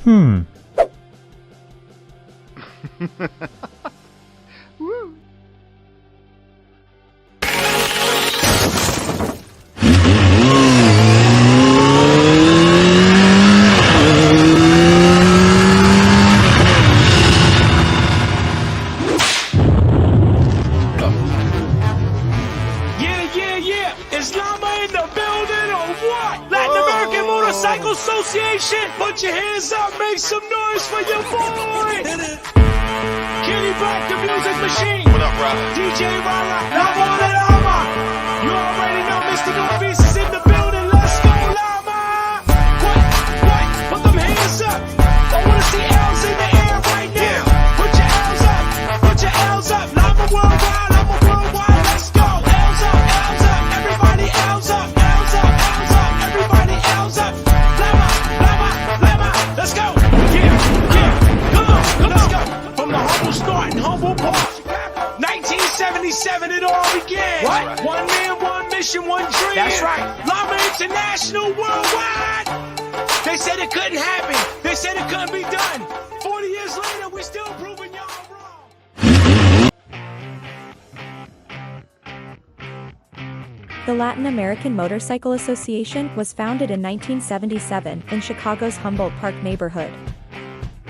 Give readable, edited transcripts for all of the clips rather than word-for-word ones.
Woo. Yeah. Is Lama in the building or what? Latin American Motorcycle Association, put your hands up, make some noise for your boy. Kenny Black, the music machine. What up, bro? DJ Rala, Lama de Lama. You already know Mr. Northeast is in the building. Let's go, Lama. What? Put them hands up. I wanna see L's in the air right now. Put your L's up. Put your L's up. Lama worldwide. Lama worldwide. Let's go. L's up. L's up. Everybody L's up. L's up. L's up. Everybody L's up. Lama. Let's go. Yeah. Come on. Let's go. From the humble start in Humble Park. 1977 it all began. What? One man, one mission, one dream. That's right. Lama International worldwide. They said it couldn't happen. They said it couldn't be done. 40 years later, we're still proving y'all wrong. The Latin American Motorcycle Association was founded in 1977 in Chicago's Humboldt Park neighborhood.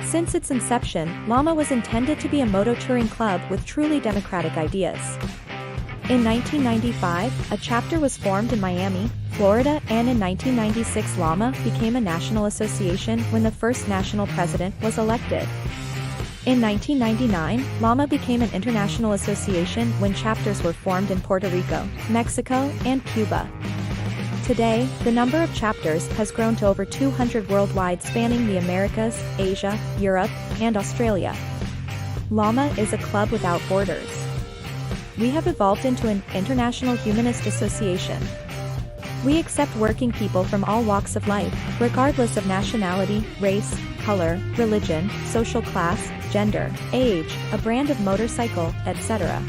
Since its inception, Lama was intended to be a moto-touring club with truly democratic ideas. In 1995, a chapter was formed in Miami, Florida, and in 1996 Lama became a national association when the first national president was elected. In 1999, Lama became an international association when chapters were formed in Puerto Rico, Mexico, and Cuba. Today, the number of chapters has grown to over 200 worldwide, spanning the Americas, Asia, Europe, and Australia. Lama is a club without borders. We have evolved into an international humanist association. We accept working people from all walks of life, regardless of nationality, race, color, religion, social class, gender, age, a brand of motorcycle, etc.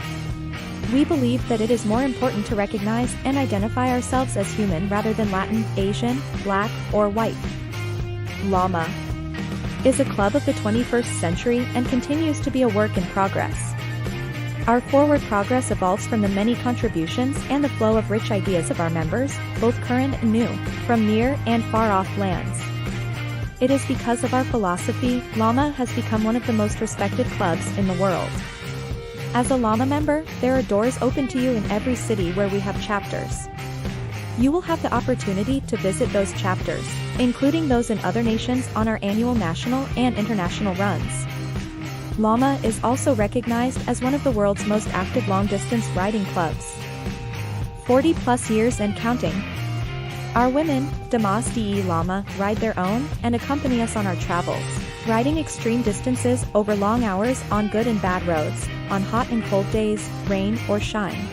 We believe that it is more important to recognize and identify ourselves as human rather than Latin, Asian, Black, or white. Lama is a club of the 21st century and continues to be a work in progress. Our forward progress evolves from the many contributions and the flow of rich ideas of our members, both current and new, from near and far-off lands. It is because of our philosophy, Lama has become one of the most respected clubs in the world. As a Lama member, there are doors open to you in every city where we have chapters. You will have the opportunity to visit those chapters, including those in other nations, on our annual national and international runs. Lama is also recognized as one of the world's most active long-distance riding clubs. 40+ years and counting. Our women, Damas de Lama, ride their own and accompany us on our travels, riding extreme distances over long hours on good and bad roads, on hot and cold days, rain or shine.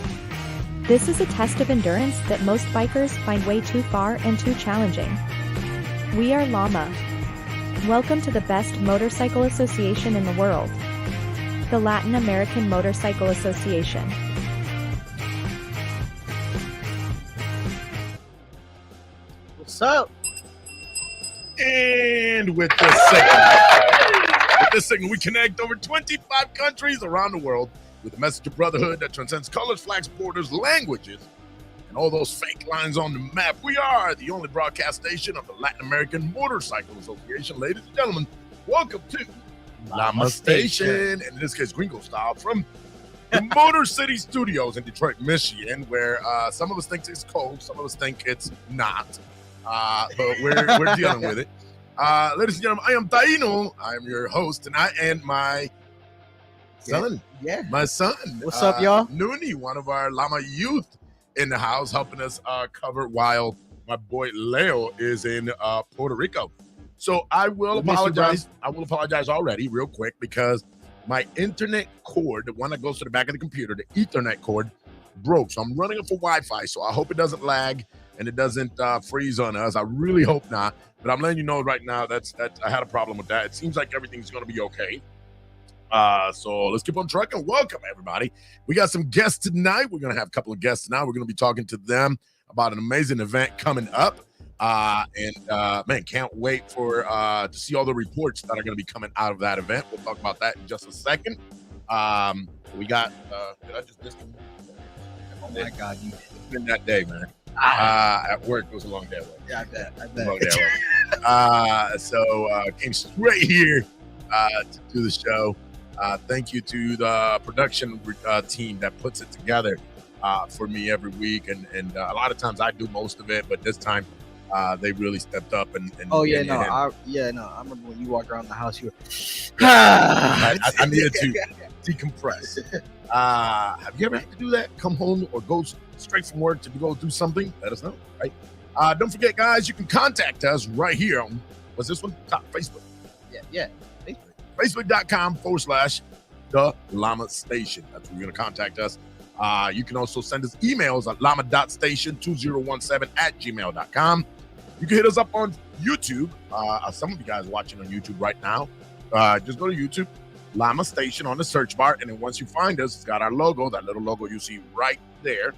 This is a test of endurance that most bikers find way too far and too challenging. We are Lama. Welcome to the best motorcycle association in the world, the Latin American Motorcycle Association. What's up? And with this segment, we connect over 25 countries around the world with a message of brotherhood that transcends colors, flags, borders, languages, and all those fake lines on the map. We are the only broadcast station of the Latin American Motorcycle Association. Ladies and gentlemen, welcome to Lama Station, and in this case, Gringo style, from the Motor City Studios in Detroit, Michigan, where some of us think it's cold, some of us think it's not. But we're dealing with it. Ladies and gentlemen, I am Taino. I'm your host tonight, and my son. Yeah. My son. What's up, y'all? Nooney, one of our Lama youth in the house, helping us cover while my boy Leo is in Puerto Rico. So I will apologize. I will apologize already real quick because my internet cord, the one that goes to the back of the computer, the Ethernet cord, broke. So I'm running it for Wi-Fi. So I hope it doesn't lag and it doesn't freeze on us. I really hope not. But I'm letting you know right now that I had a problem with that. It seems like everything's going to be okay. So let's keep on trucking. Welcome, everybody. We got some guests tonight. We're going to have a couple of guests tonight. We're going to be talking to them about an amazing event coming up. Man, can't wait for to see all the reports that are going to be coming out of that event. We'll talk about that in just a second. We got. Did I just disconnect? Oh my God, you It's been that day, man. At work, it was a long day at work. Yeah, I bet. Long day at work. So came straight here to do the show. Thank you to the production team that puts it together for me every week, and a lot of times I do most of it, but this time they really stepped up and Oh yeah, and- no, and I remember when you walked around the house, you were. I needed to decompress. Have you ever had to do that? Come home or go straight from work to go do something? Let us know, right? Don't forget, guys, you can contact us right here on, what's this one? Top Facebook. Yeah. Facebook.com/The Lama Station. That's where you're going to contact us. You can also send us emails at llama.station2017@gmail.com. You can hit us up on YouTube. Some of you guys watching on YouTube right now, just go to YouTube, Lama Station on the search bar, and then once you find us, it's got our logo, that little logo you see right there.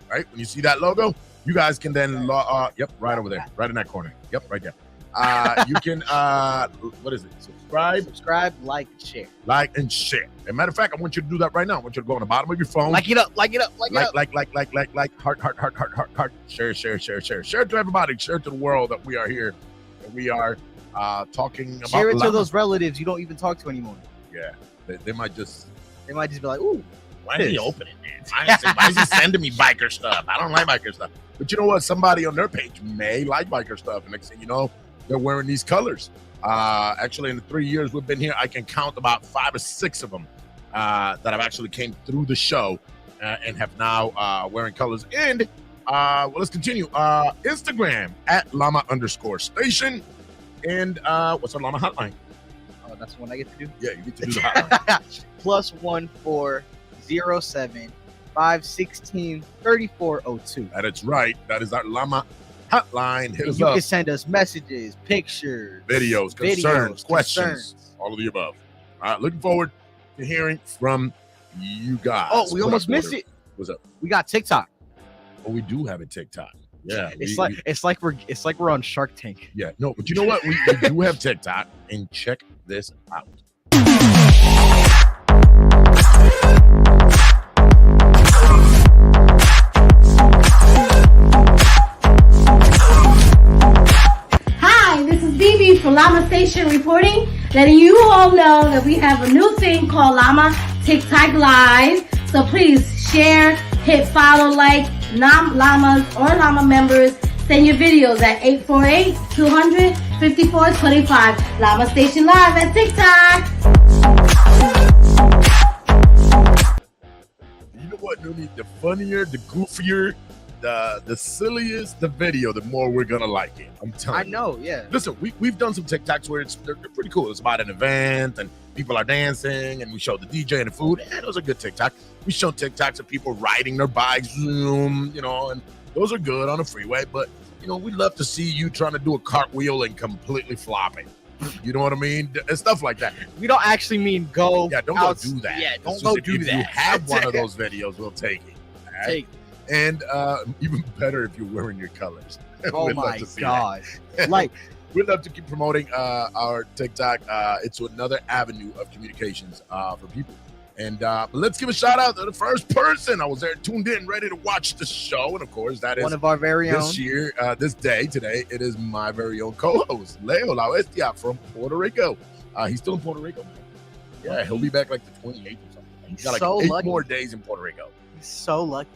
Right? When you see that logo, you guys can then, yep, right over there, right in that corner. Yep, right there. You can, what is it? Subscribe, like, and share. Like, and share. As a matter of fact, I want you to do that right now. I want you to go on the bottom of your phone. Like it up. Like, heart, share to everybody, share to the world that we are here, and we are talking about. Share it to Lama. those relatives you don't even talk to anymore. Yeah, they might just be like, ooh, why is he opening it? Why is he sending me biker stuff? I don't like biker stuff. But you know what? Somebody on their page may like biker stuff, and next thing you know, they're wearing these colors. Actually, in the 3 years we've been here, I can count about 5 or 6 of them that have actually came through the show and have now wearing colors. And well, let's continue. Instagram at llama_station. And what's our Lama hotline? Oh, that's the one I get to do? Yeah, you get to do the hotline. +1 407 516 3402. That is right. That is our Lama hotline. Hit us You up. can send us messages, pictures, Videos, concerns, questions, all of the above. All right, looking forward to hearing from you guys. Oh, we almost missed it. What's up? We got TikTok. Oh, we do have a TikTok. Yeah, It's like we're on Shark Tank. yeah. No, but you know what? We do have TikTok, and check this out. Hi, this is BB from Lama Station reporting, letting you all know that we have a new thing called Lama TikTok Live. So please share, hit follow, like non-Llamas or Llama members. Send your videos at 848-200-5425. Lama Station Live at TikTok. You know what, Noonie? The funnier, the goofier, the silliest the video, the more we're gonna like it. I'm telling you. I know, yeah. Listen, we've done some TikToks where they're pretty cool. It's about an event and people are dancing, and we show the DJ and the food. And those are good TikTok. We show TikToks of people riding their bikes, zoom, and those are good on the freeway. But we'd love to see you trying to do a cartwheel and completely flopping. You know what I mean? And stuff like that. We don't actually mean go. Yeah, don't out, go do that. Yeah, don't It's go just do if that. you have one of those videos, we'll take it. All right? Take And even better if you're wearing your colors. Oh We'd love my to see God. that. Like, We'd love to keep promoting our TikTok. It's another avenue of communications for people. And but let's give a shout out to the first person. I was there tuned in, ready to watch the show. And of course, that is one of our very own. this day, today, it is my very own co-host, Leo La Bestia from Puerto Rico. He's still in Puerto Rico, man. Yeah, he'll be back like the 28th or something. He's got like So 8 lucky. more days in Puerto Rico. He's so lucky.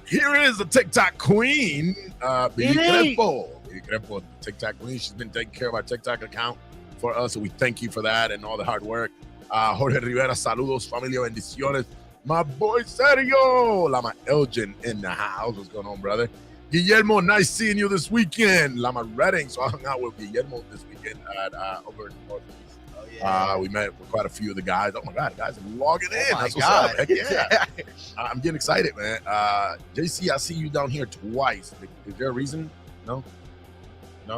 Here is the TikTok queen, Billy Billy. Crespo. Billy Crespo, TikTok queen. She's been taking care of our TikTok account for us, so we thank you for that and all the hard work. Jorge Rivera, saludos, familia, bendiciones. My boy Sergio, Lama Elgin in the house. What's going on, brother? Guillermo, nice seeing you this weekend. Lama Redding, so I hung out with Guillermo this weekend at over in Northeast. Oh, yeah. We met with quite a few of the guys. Oh my God, the guys are logging in. Oh, my That's God. what's up. Heck yeah. I'm getting excited, man. JC, I see you down here twice. Is there a reason? No? He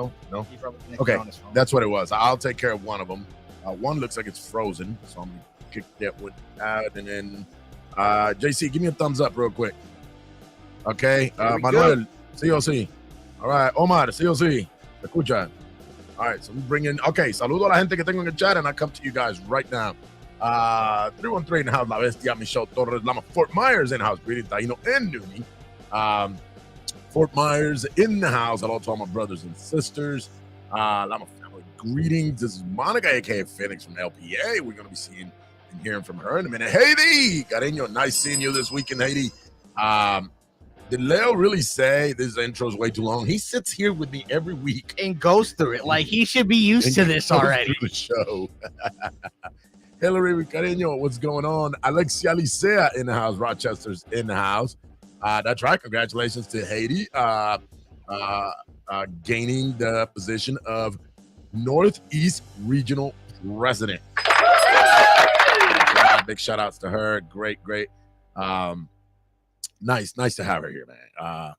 probably connected Okay, on his phone. that's what it was. I'll take care of one of them. One looks like it's frozen, so I'm gonna kick that one out. And then JC, give me a thumbs up real quick. Okay, Here we Manuel, COC. All right, Omar, sí o sí. ¿Me escuchan? All right, so we bring in. Okay, saludo a la gente que tengo en el chat, and I come to you guys right now. 313 in the house, La Bestia, Michelle Torres, Lama, Fort Myers in the house, greeting Taino and Nooney. Fort Myers in the house. Hello to all my brothers and sisters. Lama family greetings. This is Monica, aka Phoenix from LPA. We're going to be seeing and hearing from her in a minute. Haiti, Cariño, nice seeing you this weekend, Haiti. Did Leo really say this intro is way too long? He sits here with me every week And goes through it. Like, he should be used to this already. The show. Hillary Cariño, what's going on? Alexia Licea in the house. Rochester's in the house. That's right. Congratulations to Haiti gaining the position of Northeast Regional President. Big shout outs to her. Great. Nice to have her here, man.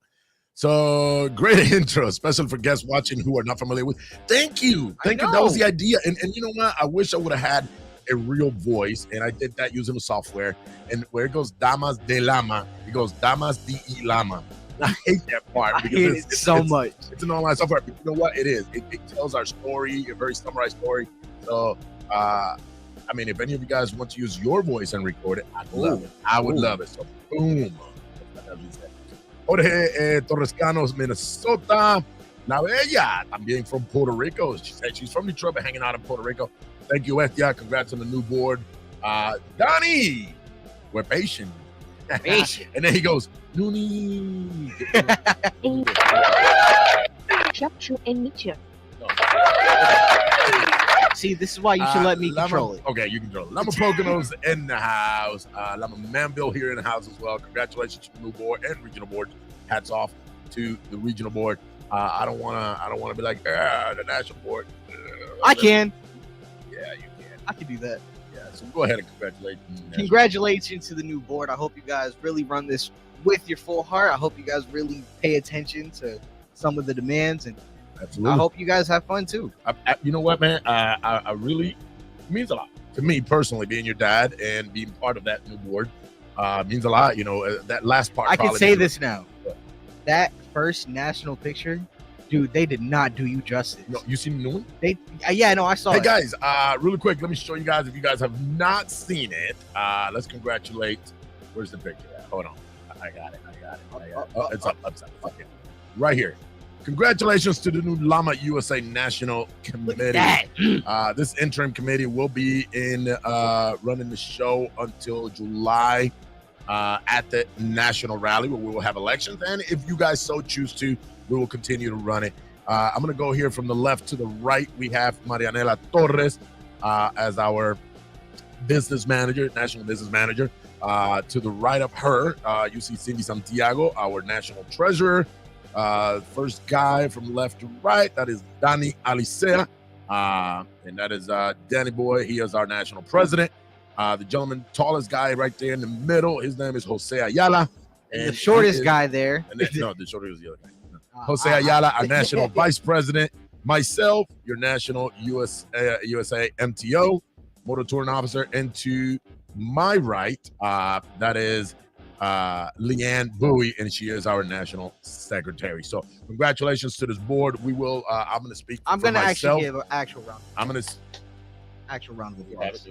So great intro, especially for guests watching who are not familiar with. Thank you. That was the idea. And you know what? I wish I would have had a real voice, and I did that using the software. And where it goes Damas de Lama, it goes Damas de Lama. I hate that part because it's so much. It's an online software, but you know what? It is. It tells our story, a very summarized story. So, I mean, if any of you guys want to use your voice and record it, I'd love it. I would love it. So, boom. Jorge Torrescanos, Minnesota. La Bella, también from Puerto Rico. She said she's from Detroit, but hanging out in Puerto Rico. Thank you, Estia. Congrats on the new board. Donnie, we're patient. And then he goes, Noonie. See, this is why you should let me control it. Okay, you control it. Lama Poconos in the house. Lama Manville here in the house as well. Congratulations to the new board and regional board. Hats off to the regional board. I don't wanna be like the national board. I can. Yeah, you can. I can do that. Yeah, so go ahead and congratulate. Congratulations to the new board. I hope you guys really run this with your full heart. I hope you guys really pay attention to some of the demands, and absolutely. I hope you guys have fun too. You know what, man? I really, it means a lot to me personally, being your dad and being part of that new board means a lot. You know, that last part. I can say this now. That first national picture, dude, they did not do you justice. No, you seen the new one? I saw it. Hey guys, really quick, let me show you guys. If you guys have not seen it, let's congratulate. Where's the picture at? Hold on. I got it. Oh, it's up. Okay. Right here. Congratulations to the new Lama USA National Committee. This interim committee will be in running the show until July at the national rally, where we will have elections. And if you guys so choose to, we will continue to run it. I'm going to go here from the left to the right. We have Marianela Torres as our business manager, national business manager. To the right of her, you see Cindy Santiago, our national treasurer. First guy from left to right, that is Danny Alicea. And that is Danny Boy. He is our national president. The gentleman, tallest guy right there in the middle, his name is Jose Ayala. And the shortest guy there. No, the shortest is the other guy. Jose Ayala, our national vice president. Myself, your national USA MTO, motor touring officer. And to my right, that is Leanne Bowie, and she is our national secretary. So congratulations to this board. We will I'm going to speak I'm going to actually give an actual round. I'm going to actual round of applause.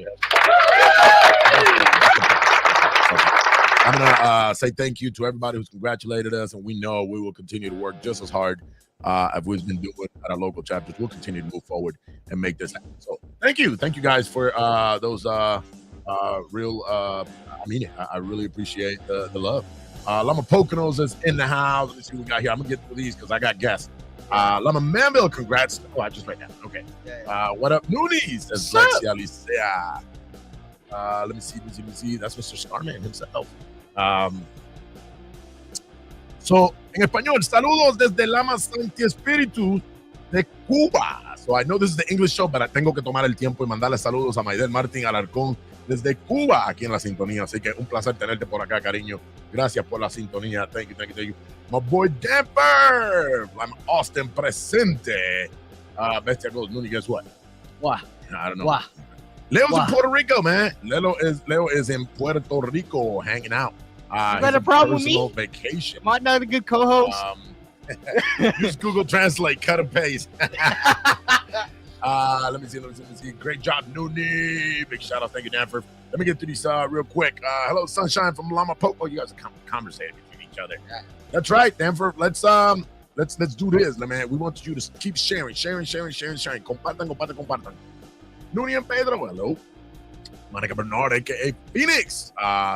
I'm going to say thank you to everybody who's congratulated us, and we know we will continue to work just as hard as we've been doing at our local chapters. We'll continue to move forward and make this happen. So thank you guys for those real I mean it. I really appreciate the love. Lama Poconos is in the house. Let me see what we got here. I'm gonna get through these because I got guests. Lama Manville, congrats. Oh, I just read that. Okay. What up, Noonies? Says Lexi Alicia. Let me see. That's Mr. Scarman himself. So, en español, saludos desde Lama Santi Espíritu de Cuba. So, I know this is the English show, pero tengo que tomar el tiempo y mandarle saludos a Maidel Martín Alarcón desde Cuba, aquí en la sintonía. Así que un placer tenerte por acá, cariño. Gracias por la sintonía. Thank you. My boy Damper. I'm Austin presente. Bestia goes, Noonie, guess what? What? I don't know. What? Leo's in Puerto Rico, man. Leo is in Puerto Rico hanging out. You got a problem with me? Vacation. Am I not a good co-host? Use Google Translate, cut and paste. Let me see. Great job, Noonie. Big shout out. Thank you, Danforth. Let me get through these real quick. Hello, Sunshine from Lama Popo. You guys are conversating between each other. That's right, Danforth. Let's do this, man. We want you to keep sharing. Compartan. Noonie and Pedro. Hello. Monica Bernard, aka Phoenix.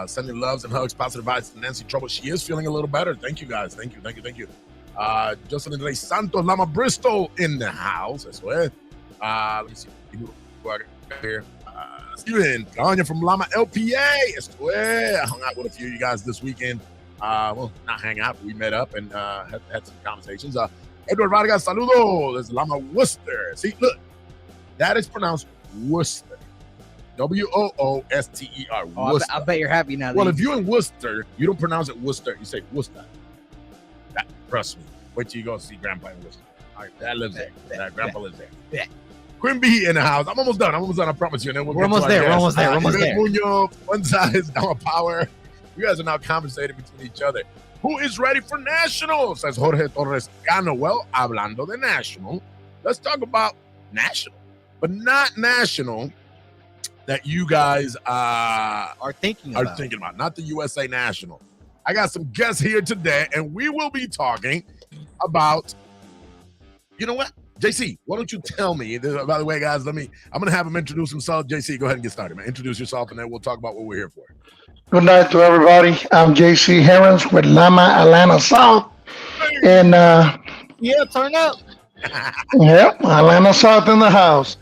Sending loves and hugs, positive vibes to Nancy Trouble. She is feeling a little better. Thank you, guys. Thank you. Jocelyn Rey Santos, Lama Bristol in the house. That's what. Let me see. Here. Steven Anya from Lama LPA. I hung out with a few of you guys this weekend. Well, not hang out, but we met up and had some conversations. Edward Vargas, saludo. There's Lama Worcester. See, look, that is pronounced Worcester. Wooster. Oh, I bet you're happy now. Well, if you're in Worcester, you don't pronounce it Worcester. You say Worcester. Trust me. Wait till you go see Grandpa in Worcester. All right, that lives there. That Grandpa lives there. Yeah. Queen B in the house. I'm almost done. I promise you. And then We're almost there. Muñoz, One Size, Dama Power. You guys are now conversating between each other. Who is ready for national? Says Jorge Torres Cano. Well, hablando de national, let's talk about national, but not national that you guys are thinking about. Not the USA National. I got some guests here today, and we will be talking about, you know what? JC, why don't you tell me, by the way, guys, I'm going to have him introduce himself. JC, go ahead and get started, man. Introduce yourself, and then we'll talk about what we're here for. Good night to everybody. I'm JC Herons with Lama Atlanta South. And, yeah, turn up. Yep, Atlanta South in the house.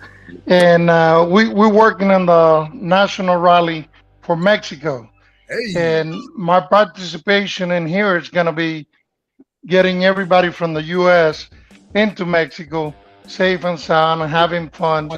And we're working on the national rally for Mexico. Hey. And my participation in here is going to be getting everybody from the U.S. into Mexico safe and sound and having fun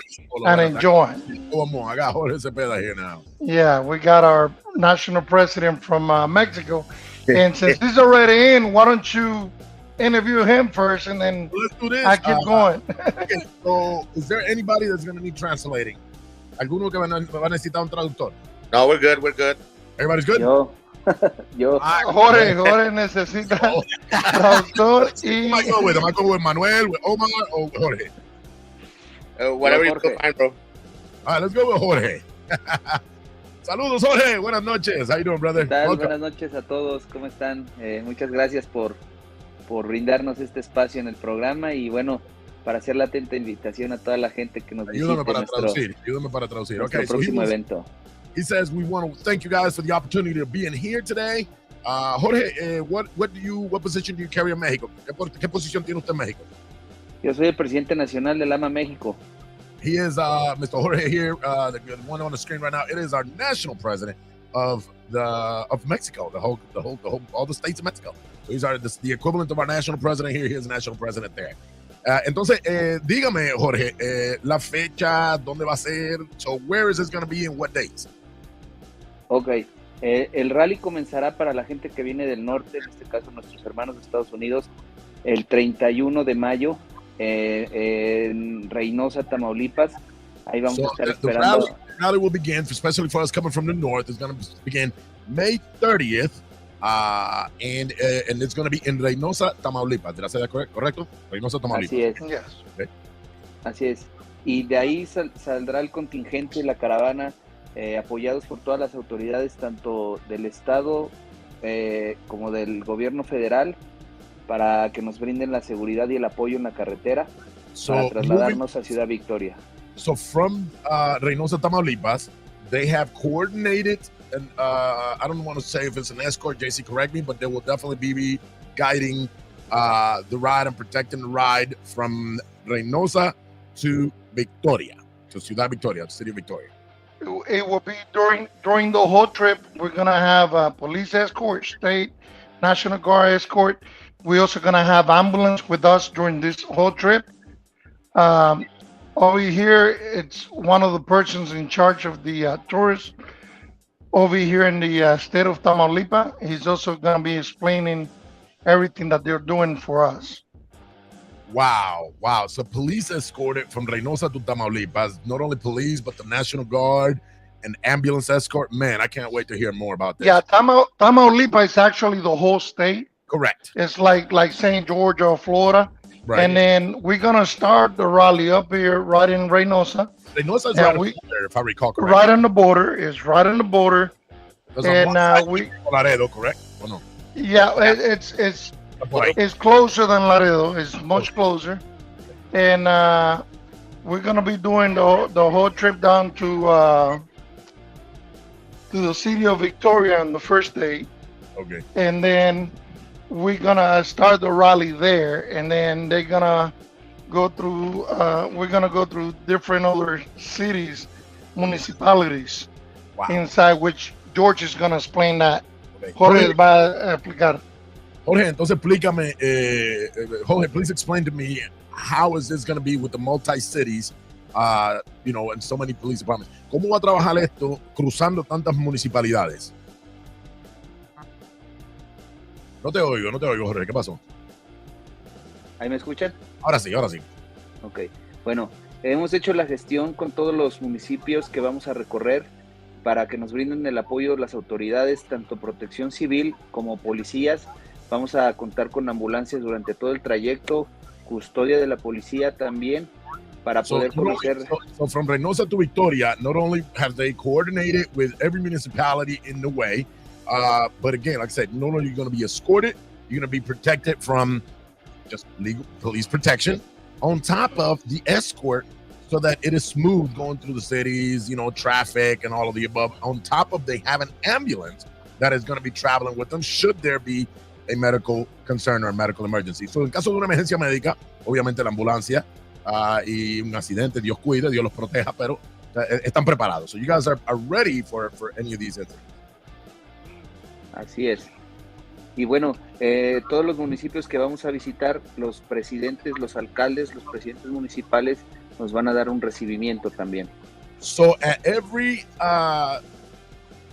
and enjoying. One more. I got Jorge Cepeda here now. Yeah, we got our national president from Mexico. And since he's already in, why don't you interview him first and then let's do this. I keep going. Okay, so is there anybody that's going to need translating? ¿Alguno que va a necesitar un traductor? No, we're good. Everybody's good? Yo. Jorge necesita traductor y... I go with Manuel, with Omar, or Jorge? Whatever you can find, bro. All right, let's go with Jorge. Saludos, Jorge. Buenas noches. How you doing, brother? ¿Qué tal? Buenas noches a todos. ¿Cómo están? Muchas gracias por brindarnos este espacio en el programa y bueno, para hacer la atenta invitación a toda la gente que nos visite Ayúdame para traducir. Nuestro próximo evento. He says we want to thank you guys for the opportunity to be in here today. Jorge, what position do you carry in Mexico? ¿Qué posición tiene usted en México? Yo soy el presidente nacional de Lama México. He is Mr. Jorge here, the one on the screen right now. It is our national president of Mexico, all the states of Mexico. So he's the equivalent of our national president here. He is the national president there. Entonces, dígame, Jorge, la fecha, dónde va a ser. So where is this going to be and what dates? Ok, el rally comenzará para la gente que viene del norte, en este caso nuestros hermanos de Estados Unidos, el 31 de mayo en Reynosa, Tamaulipas. Ahí vamos a estar esperando. The rally will begin, especially for us coming from the north. It's going to begin May 30th, and it's going to be in Reynosa, Tamaulipas. Did I say that correcto? Reynosa, Tamaulipas. Así es. Yes. Okay. Así es. Y de ahí saldrá el contingente, la caravana, apoyados por todas las autoridades, tanto del Estado como del gobierno federal, para que nos brinden la seguridad y el apoyo en la carretera para trasladarnos a Ciudad Victoria. So from Reynosa, Tamaulipas, they have coordinated, and I don't want to say if it's an escort, JC, correct me, but they will definitely be guiding the ride and protecting the ride from Reynosa to Victoria, to Ciudad Victoria, the city of Victoria. It will be during the whole trip. We're gonna have a police escort, state, National Guard escort. We're also gonna have ambulance with us during this whole trip. Over here, it's one of the persons in charge of the tourists over here in the state of Tamaulipas. He's also gonna be explaining everything that they're doing for us. Wow. So police escorted from Reynosa to Tamaulipas, not only police, but the National Guard and ambulance escort. Man, I can't wait to hear more about this. Yeah, Tamaulipas is actually the whole state. Correct. It's like St. George or Florida. Right. And then we're gonna start the rally up here right in Reynosa. Reynosa is And right we- there, if I recall correctly. Right on the border. It's right on the border. Because on And one side, we Laredo, correct? Or no? yeah, it's Por ahí. it's closer than Laredo. It's much closer. And we're gonna be doing the whole trip down to the city of Victoria on the first day. Okay. And then we're gonna start the rally there, and then they're gonna go through. We're gonna go through different other cities, municipalities, Wow. inside which George is gonna explain that. Okay. Jorge va a explicar. Jorge, entonces explícame, Jorge, please explain to me how is this going to be with the multi-cities, and so many police departments. ¿Cómo va a trabajar esto cruzando tantas municipalidades? No te oigo, Jorge, ¿qué pasó? ¿Ahí me escuchan? Ahora sí. Ok, bueno, hemos hecho la gestión con todos los municipios que vamos a recorrer para que nos brinden el apoyo las autoridades, tanto protección civil como policías. Vamos a contar con ambulancias durante todo el trayecto, custodia de la policía también, para poder conocer. So from Reynosa to Victoria, not only have they coordinated with every municipality in the way, but again, like I said, not only are you going to be escorted, you're going to be protected from just legal police protection, on top of the escort, so that it is smooth going through the cities, traffic and all of the above. On top of they have an ambulance that is going to be traveling with them should there be a medical concern or a medical emergency. So en caso de una emergencia médica, obviamente la ambulancia y un accidente, Dios cuide, Dios los proteja, pero están preparados. So you guys are ready for any of these incidents. Así es. Y bueno, todos los municipios que vamos a visitar, los presidentes, los alcaldes, los presidentes municipales nos van a dar un recibimiento también. So at every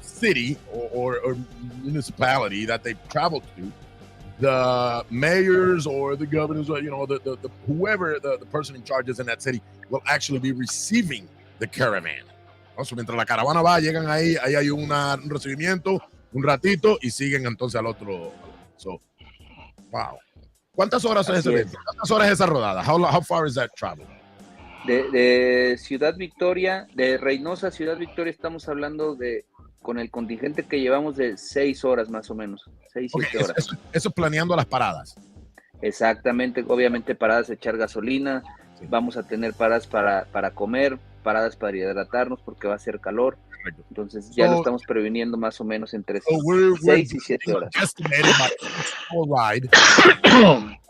city or municipality that they travel to, the mayors or the governors, or the whoever the person in charge is in that city will actually be receiving the caravan. So, mientras la caravana va, llegan ahí hay un recibimiento, un ratito y siguen entonces al otro. So, wow. ¿Cuántas horas es ese evento? ¿Cuántas horas es esa rodada? How far is that travel? De Ciudad Victoria, de Reynosa a Ciudad Victoria, estamos hablando con el contingente que llevamos de 6 horas más o menos, 6, 7 horas. Eso planeando las paradas. Exactamente, obviamente paradas de echar gasolina, sí. Vamos a tener paradas para comer, paradas para hidratarnos porque va a hacer calor. Correcto. Entonces ya lo estamos previniendo más o menos entre 6 y 7 horas.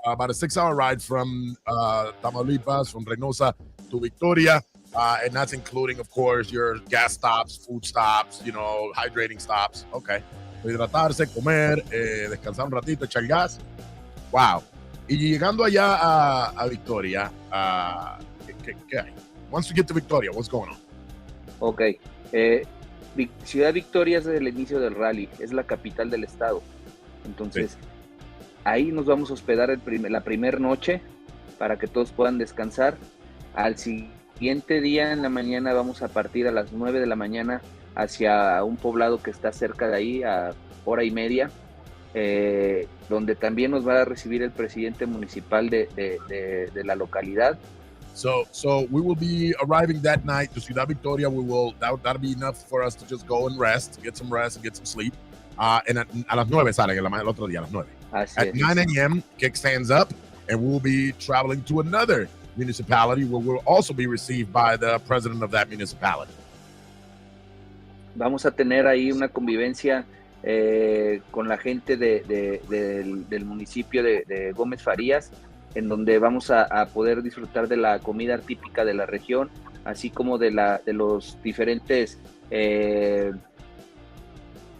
About a 6-hour ride from Tamaulipas, from Reynosa to Victoria. And that's including, of course, your gas stops, food stops, hydrating stops. Okay. Hidratarse, comer, descansar un ratito, echar gas. Wow. Y llegando allá a Victoria, ¿qué hay? Once you get to Victoria, what's going on? Ok. Ciudad Victoria es el inicio del rally, es la capital del estado. Entonces, sí. Ahí nos vamos a hospedar la primera noche para que todos puedan descansar. Al siguiente día en la mañana vamos a partir a las 9 de la mañana hacia un poblado que está cerca de ahí, a hora y media, donde también nos va a recibir el presidente municipal de la localidad. So we will be arriving that night to Ciudad Victoria. That'll be enough for us to just go and get some rest and get some sleep. And a las 9 salen el otro día, a las 9. At 9 a.m., kick stands up, and we'll be traveling to another municipality where we'll also be received by the president of that municipality. Vamos a tener ahí una convivencia con la gente del municipio de Gómez Farías, en donde vamos a poder disfrutar de la comida típica de la región, así como de los diferentes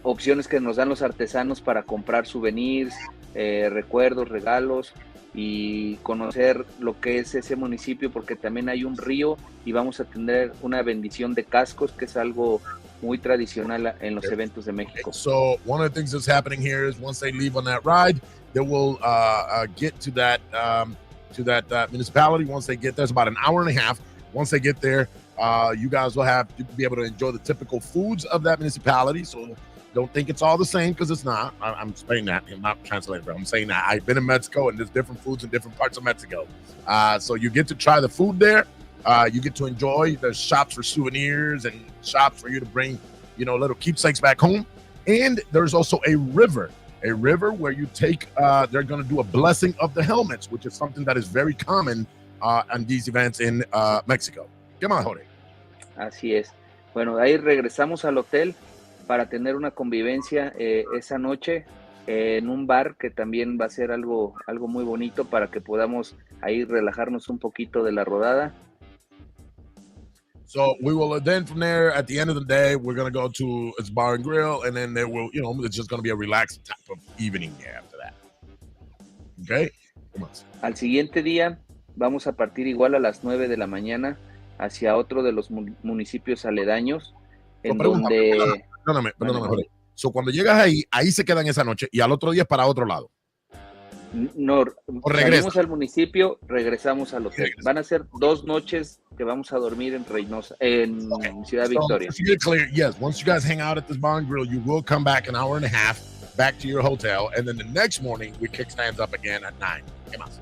opciones que nos dan los artesanos para comprar souvenirs, recuerdos, regalos, y conocer lo que es ese municipio, porque también hay un río y vamos a tener una bendición de cascos, que es algo muy tradicional en los eventos de México. So one of the things that's happening here is once they leave on that ride, they will get to that municipality. Once they get there, it's about an hour and a half. Once they get there, you guys will have to be able to enjoy the typical foods of that municipality. So, Don't think it's all the same because it's not. I'm saying that. I'm not translating, but I'm saying that. I've been in Mexico and there's different foods in different parts of Mexico. So you get to try the food there. You get to enjoy. There's shops for souvenirs and shops for you to bring, little keepsakes back home. And there's also a river where you take, they're going to do a blessing of the helmets, which is something that is very common on these events in Mexico. Come on, Jorge. Así es. Bueno, de ahí regresamos al hotel para tener una convivencia esa noche en un bar que también va a ser algo muy bonito para que podamos ahí relajarnos un poquito de la rodada. So we will then from there at the end of the day, we're going to go to its bar and grill, and then there will, it's just going to be a relaxed type of evening there after that. Okay? Al siguiente día vamos a partir igual a las 9 de la mañana hacia otro de los municipios aledaños en donde... Perdóname. So cuando llegas ahí se quedan esa noche y al otro día para otro lado. No, salimos al municipio, regresamos al hotel. Van a ser 2 noches que vamos a dormir en Reynosa, en Ciudad Victoria. To get clear, yes, once you guys hang out at this bar and grill, you will come back an hour and a half back to your hotel, and then the next morning we kick stands up again at 9. ¿Qué más?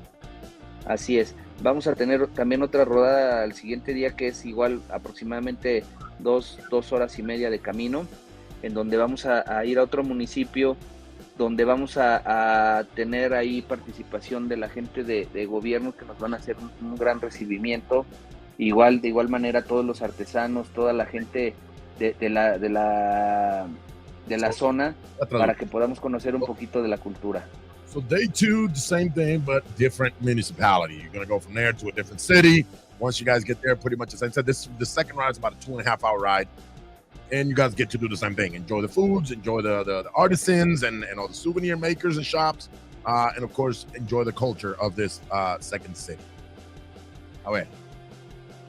Así es. Vamos a tener también otra rodada al siguiente día que es igual aproximadamente 2 horas y media de camino, en donde vamos a ir a otro municipio donde vamos a tener ahí participación de la gente de gobierno que nos van a hacer un gran recibimiento. De igual manera todos los artesanos, toda la gente de la zona para que podamos conocer un poquito de la cultura. So day 2, the same thing, but different municipality. You're going to go from there to a different city. Once you guys get there, pretty much as I said, the second ride is about a 2.5-hour ride. And you guys get to do the same thing. Enjoy the foods, enjoy the artisans and all the souvenir makers and shops. And of course, enjoy the culture of this second city. A ver.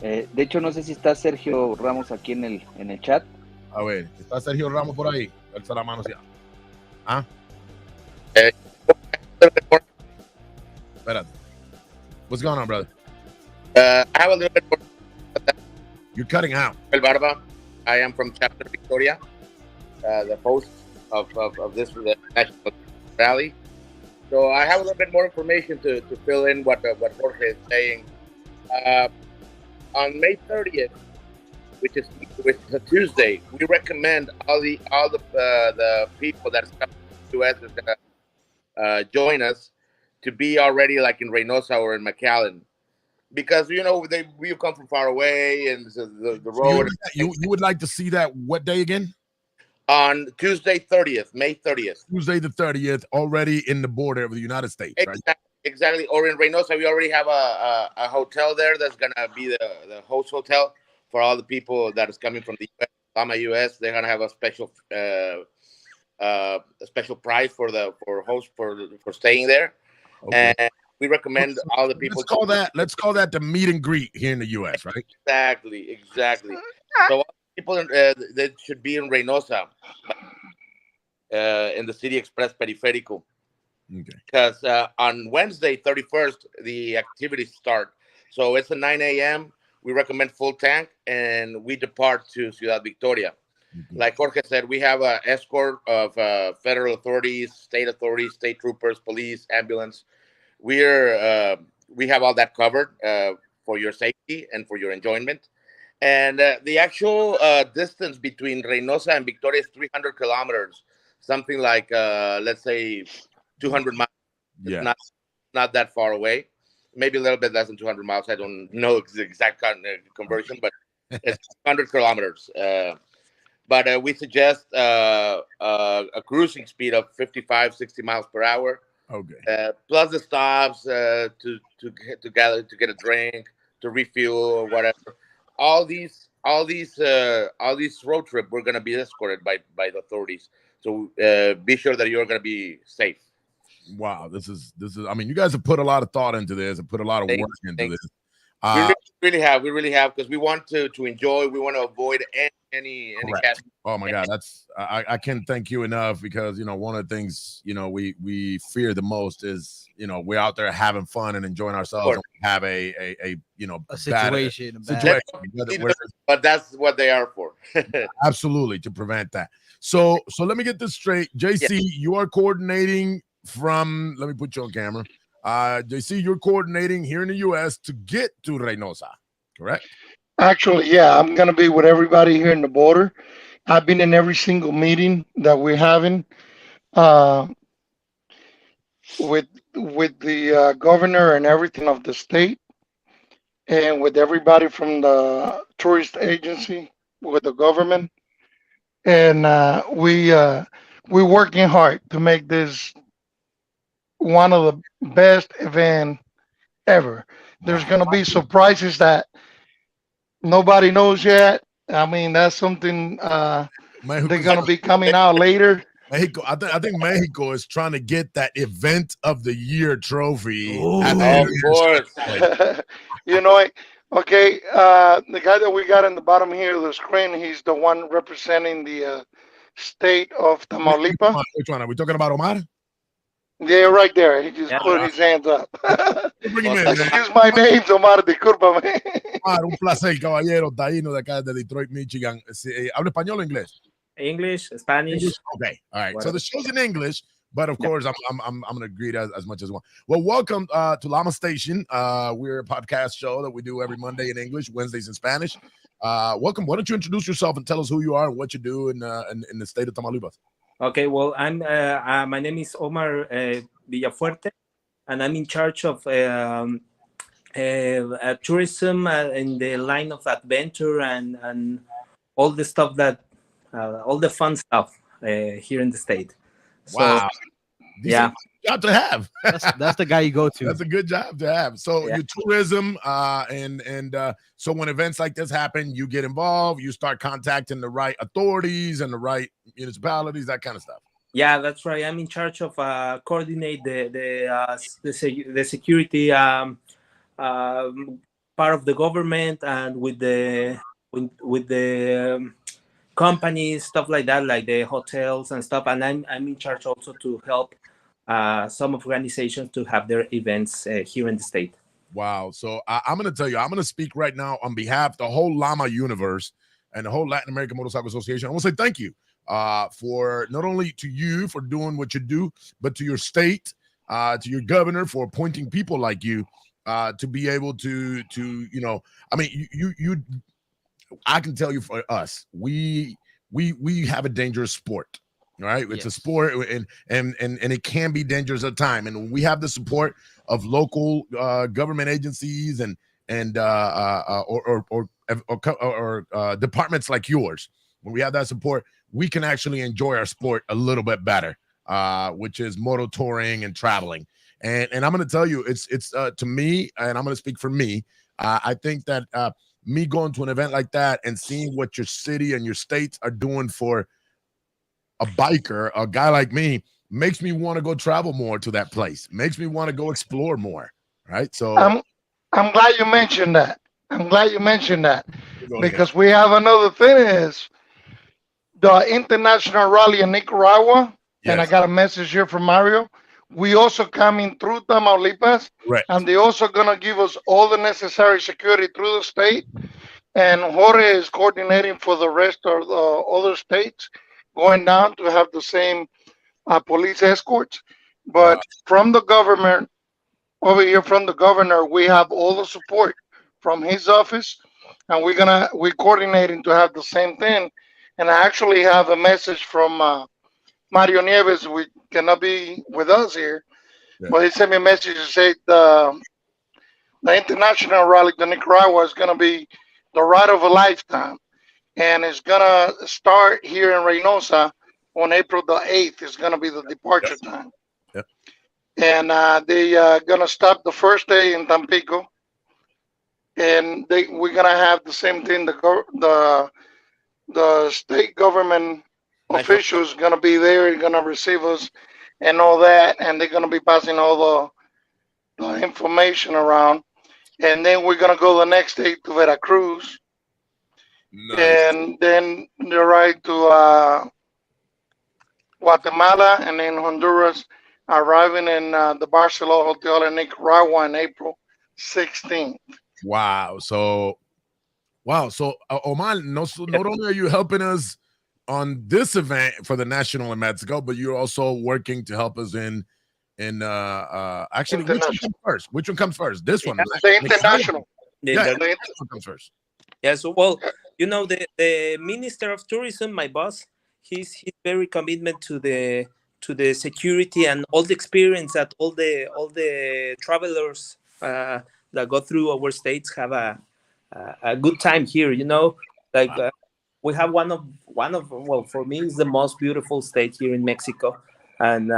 De hecho, no sé si está Sergio Ramos aquí en el chat. A ver, ¿está Sergio Ramos por ahí? Alza la mano, ya. ¿Ah? Espérate. What's going on, brother? I have a little bit more. You're cutting out. El Barba. I am from Chapter Victoria, the host of this national rally. So I have a little bit more information to fill in what Jorge is saying. On May 30th, which is a Tuesday, we recommend all the people that are coming to the U.S. is gonna join us to be already like in Reynosa or in McAllen. Because we come from far away, and the road. You would like to see that what day again? On Tuesday 30th, May 30th. Tuesday the 30th, already in the border of the United States, right? Exactly. Or in Reynosa, we already have a hotel there that's gonna be the host hotel for all the people that is coming from the US, Lama US. They're gonna have a special price for staying there, okay. And we recommend all the people. Let's call that the meet and greet here in the U.S., right? Exactly. So all people that should be in Reynosa, in the City Express Periférico. Okay. Because on Wednesday, 31st, the activities start. So it's at 9 a.m. We recommend full tank, and we depart to Ciudad Victoria. Mm-hmm. Like Jorge said, we have an escort of federal authorities, state troopers, police, ambulance. We have all that covered for your safety and for your enjoyment. And the actual distance between Reynosa and Victoria is 300 kilometers, something like, let's say, 200 miles. Yeah. It's not that far away. Maybe a little bit less than 200 miles. I don't know the exact conversion, but it's 100 kilometers. But we suggest a cruising speed of 55, 60 miles per hour. Okay. Plus the stops to get a drink, to refuel or whatever. All these road trip, we're gonna be escorted by the authorities. So be sure that you're gonna be safe. Wow, this is. I mean, you guys have put a lot of thought into this and put a lot of work into this. We really have because we want to enjoy. We want to avoid any cash. Oh my God, that's I can't thank you enough because one of the things we fear the most is we're out there having fun and enjoying ourselves and we have a situation. Situation. But that's what they are for. Absolutely, to prevent that. So let me get this straight. JC, you are coordinating from, let me put you on camera. JC, you're coordinating here in the US to get to Reynosa, correct? Actually, yeah, I'm gonna be with everybody here in the border. I've been in every single meeting that we're having uh, with the governor and everything of the state, and with everybody from the tourist agency, with the government, and we're working hard to make this one of the best event ever. There's Wow. gonna be surprises that nobody knows yet. I mean, that's something they're Mexico, gonna be coming out later. Mexico. I think Mexico is trying to get that event of the year trophy at the Ooh. end of Of the course. year. You know, okay, the guy that we got in the bottom here of the screen, he's the one representing the state of Tamaulipas. Which one? Are we talking about Omar? Yeah, right there. He just Yeah. put his hands up. Bring him in, man. Excuse my name, Omar, discúlpame. Omar, un placer, caballero, taíno de acá de Detroit, Michigan. ¿Habla español o inglés? English, Spanish. Okay, all right. So Whatever. the show's in English, but of Yeah. course I'm gonna greet as much as one. Well, welcome to Lama Station. We're a podcast show that we do every Monday in English, Wednesdays in Spanish. Welcome. Why don't you introduce yourself and tell us who you are and what you do in the state of Tamaulipas? Okay, well, I'm my name is Omar Villafuerte, and I'm in charge of tourism in the line of adventure and all the stuff that all the fun stuff here in the state. So, Wow. yeah. Job to have. That's the guy you go to. That's a good job to have. So Yeah. your tourism, so when events like this happen, you get involved. You start contacting the right authorities and the right municipalities, that kind of stuff. Yeah, that's right. I'm in charge of coordinate the security part of the government and with the companies, stuff like that, like the hotels and stuff. And I'm in charge also to help some organizations to have their events here in the state. Wow. So I'm going to tell you, I'm going to speak right now on behalf of the whole Lama universe and the whole Latin American Motorcycle Association. I want to say thank you for not only to you for doing what you do, but to your state, to your governor for appointing people like you to be able to I mean, you I can tell you for us, we have a dangerous sport. All right, it's a sport, and it can be dangerous at time. And we have the support of local government agencies and departments like yours. When we have that support, we can actually enjoy our sport a little bit better, which is moto touring and traveling. And I'm going to tell you, it's to me, and I'm going to speak for me. I think that me going to an event like that and seeing what your city and your states are doing for a biker, a guy like me, makes me want to go travel more to that place. Makes me want to go explore more. Right. So I'm glad you mentioned that. I'm glad you mentioned that go ahead. because we have another thing is the international rally in Nicaragua, and I Yes. got a message here from Mario. We also coming through Tamaulipas, Right. and they also gonna give us all the necessary security through the state. And Jorge is coordinating for the rest of the other states, going down to have the same police escorts. But Wow. from the government, over here from the governor, we have all the support from his office, and we're coordinating to have the same thing. And I actually have a message from Mario Nieves, who cannot be with us here, Yeah. but he sent me a message to say the international rally to Nicaragua is going to be the ride of a lifetime, and it's going to start here in Reynosa on April the 8th. Is going to be the departure time. Yep. And they going to stop the first day in Tampico, and we're going to have the same thing. The state government officials going to be there and going to receive us and all that, and they're going to be passing all the information around. And then we're going to go the next day to Veracruz, Nice. and then the ride to Guatemala, and then Honduras, arriving in the Barcelona Hotel in Nicaragua on April 16th. Wow. So Omar, not only are you helping us on this event for the national in Mexico, but you're also working to help us in actually which one comes first? Which one comes first? This one. The international. Yeah, The- this one comes first. Yeah, so well, the Minister of Tourism, my boss, he's very commitment to the security and all the experience that all the travelers that go through our states have a good time here. Like we have one of well, for me, it's the most beautiful state here in Mexico, and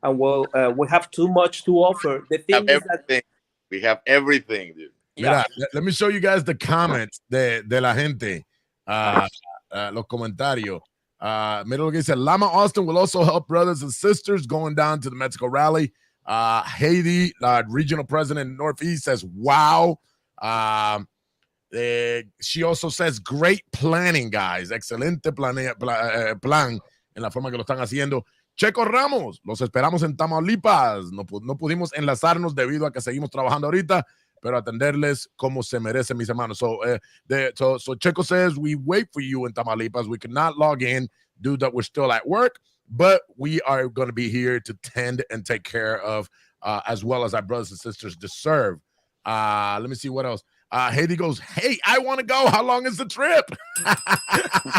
well, we have too much to offer. The We have thing is that everything. We have everything, dude. Mira, let me show you guys the comments de la gente. Los comentarios. Mira lo que dice. Lama Austin will also help brothers and sisters going down to the Mexico rally. Haiti, regional president in Northeast, says, wow. She also says, great planning, guys. Excelente plan en la forma que lo están haciendo. Checo Ramos, los esperamos en Tamaulipas. No pudimos enlazarnos debido a que seguimos trabajando ahorita, pero atenderles como se merecen, mis hermanos. So Checo says, we wait for you in Tamaulipas. We could not log in due that we're still at work, but we are going to be here to tend and take care of as well as our brothers and sisters deserve. Let me see what else. Haiti goes, hey, I want to go. How long is the trip?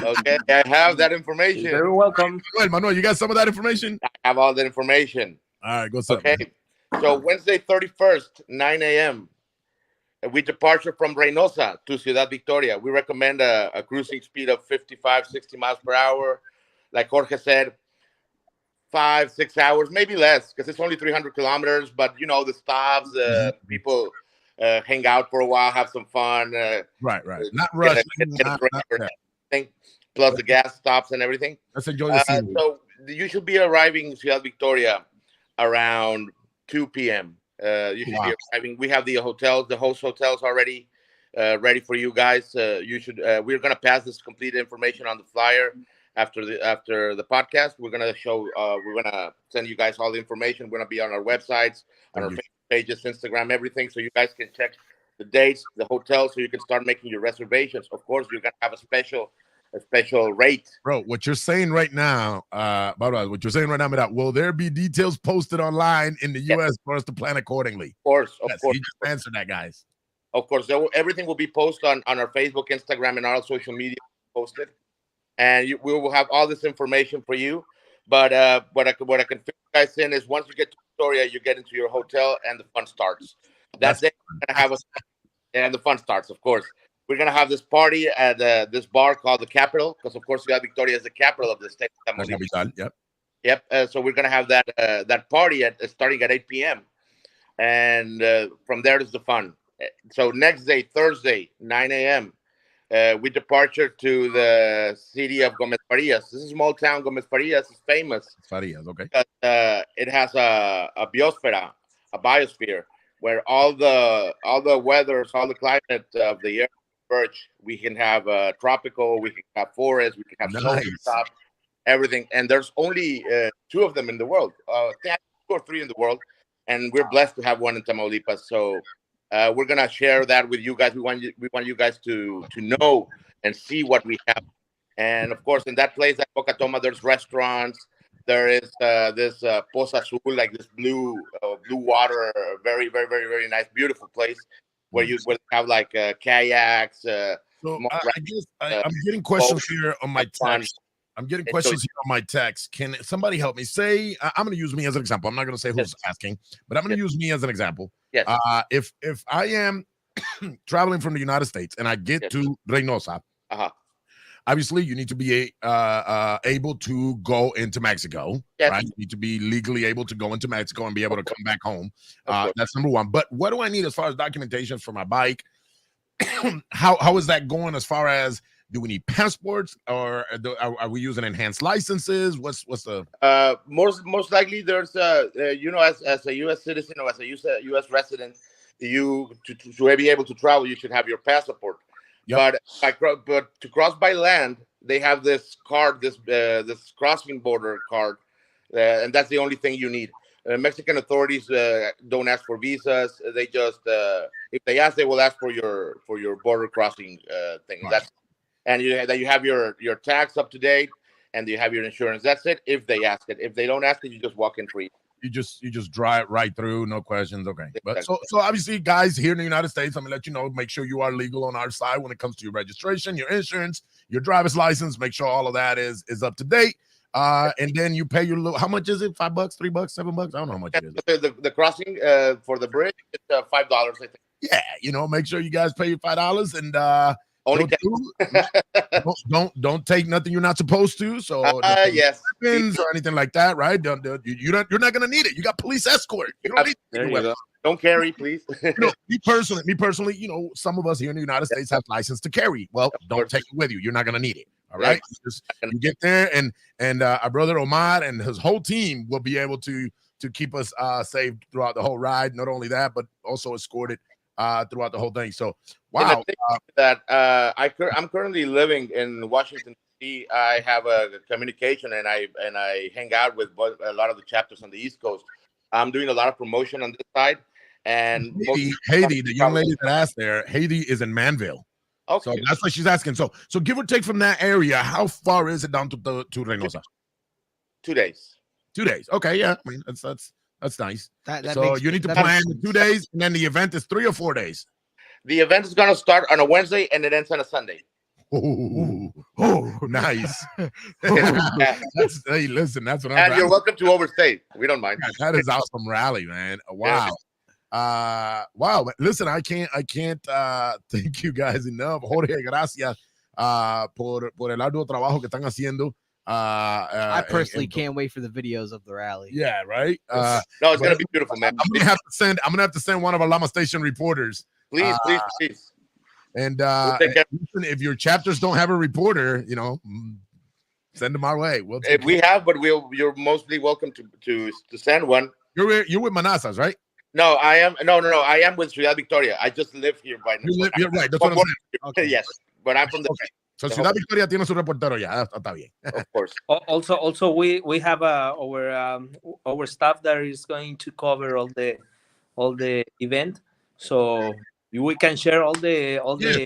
Okay, I have that information. you're very welcome. Go ahead, Manuel, you got some of that information? I have all that information. All right, go ahead. Okay, so Wednesday 31st, 9 a.m., we departure from Reynosa to Ciudad Victoria. We recommend a cruising speed of 55, 60 miles per hour. Like Jorge said, 5-6 hours, maybe less, because it's only 300 kilometers. But, the stops, people hang out for a while, have some fun. Right. Not rush. Plus the gas stops and everything. Let's enjoy the scene. So you should be arriving in Ciudad Victoria around 2 p.m. You should be arriving. We have the host hotels already ready for you guys. We're gonna pass this complete information on the flyer after the podcast. We're gonna send you guys all the information. We're gonna be on our websites, on our Facebook pages, Instagram, everything, so you guys can check the dates, the hotels, so you can start making your reservations. Of course, you're gonna have a special rate. Bro, what you're saying right now, mira, will there be details posted online in the U.S. for us to plan accordingly? Of course. You just answered that, guys. Of course, everything will be posted on our Facebook, Instagram, and all social media posted, and we will have all this information for you. But what I can fill you guys in is once you get to Victoria, you get into your hotel, and the fun starts. That's it. We're gonna have and the fun starts, of course. We're going to have this party at this bar called the Capital, because, of course, Ciudad Victoria is the capital of the state. Yep. So we're going to have that party starting at 8 p.m. And from there is the fun. So next day, Thursday, 9 a.m., we departure to the city of Gómez Farías. This is a small town. Gómez Farías is famous. Farías, okay. Because, it has a biosphere, where all the weathers, all the climate of the year, we can have tropical, we can have forest, we can have snow top, everything. And there's only 2 of them in the world, 2 or 3 in the world, and we're blessed to have one in Tamaulipas. So we're gonna share that with you guys. We want you guys to know and see what we have. And of course, in that place at Boca Toma, there's restaurants. There is this Poza Azul, like this blue water, very, very, very, very nice, beautiful place. Where you will have like kayaks. So I guess I'm getting questions here on my text. Can somebody help me? Say I'm going to use me as an example. I'm not going to say who's asking, but I'm going to use me as an example. Yes. If I am traveling from the United States and I get to Reynosa, obviously you need to be able to go into Mexico, right? You need to be legally able to go into Mexico and be able to come back home. That's number one. But what do I need as far as documentation for my bike? How is that going as far as, do we need passports, or are we using enhanced licenses? What's the most likely there's as a U.S. citizen or as a U.S. resident, you to be able to travel, you should have your passport. Yep. But to cross by land, they have this card, this crossing border card, and that's the only thing you need. Mexican authorities don't ask for visas. They just if they ask, they will ask for your border crossing thing. Right. And you have your tax up to date. and you have your insurance. That's it. If they ask it, if they don't ask it, you just walk in free. You just drive right through, no questions. Okay, but Exactly. so obviously, guys, here in the United States, I'm gonna let you know. Make sure you are legal on our side when it comes to your registration, your insurance, your driver's license. Make sure all of that is up to date. And then you pay your little. How much is it? $5, $3, $7? I don't know how much it is. The crossing for the bridge is $5. I think. Yeah, make sure you guys pay your $5 and Only don't take nothing you're not supposed to. So yes, weapons or anything like that, right? You're not gonna need it. You got police escort. You don't need there you go. Don't carry, please. Me personally, some of us here in the United States have license to carry. Well, don't take it with you. You're not gonna need it. All right. You get there, and our brother Omar and his whole team will be able to keep us safe throughout the whole ride. Not only that, but also escorted throughout the whole thing. So wow. I'm currently living in Washington D.C. I have a communication, and I hang out with a lot of the chapters on the East Coast. I'm doing a lot of promotion on this side. And Haiti, the young lady that asked there, Haiti is in Manville. Okay. So that's what she's asking. So give or take from that area, how far is it down to Reynosa? 2 days. 2 days. Okay, yeah. I mean, that's nice. So you need to plan 2 days, and then the event is 3 or 4 days. The event is going to start on a Wednesday and it ends on a Sunday. Oh, nice. Hey, listen, that's what I'm. And you're welcome to overstay. We don't mind. That is awesome rally, man. Wow. Wow. Listen, I can't thank you guys enough. Jorge, gracias por el arduo trabajo que están haciendo. I personally can't wait for the videos of the rally. Yeah, right. No, it's gonna be beautiful, man. I'm gonna have to send one of our Lama Station reporters. Please. And listen, if your chapters don't have a reporter, send them our way. If we have, but you're mostly welcome to send one. You're with Manassas, right? No, I am. No. I am with Ciudad Victoria. I just live here by now. You're right. That's what I'm saying. Okay. Yes, but I'm from the. Okay. So Ciudad Victoria tiene su reportero ya. Está bien. Of course. Also, we have our staff that is going to cover all the event, so we can share all the. Yes.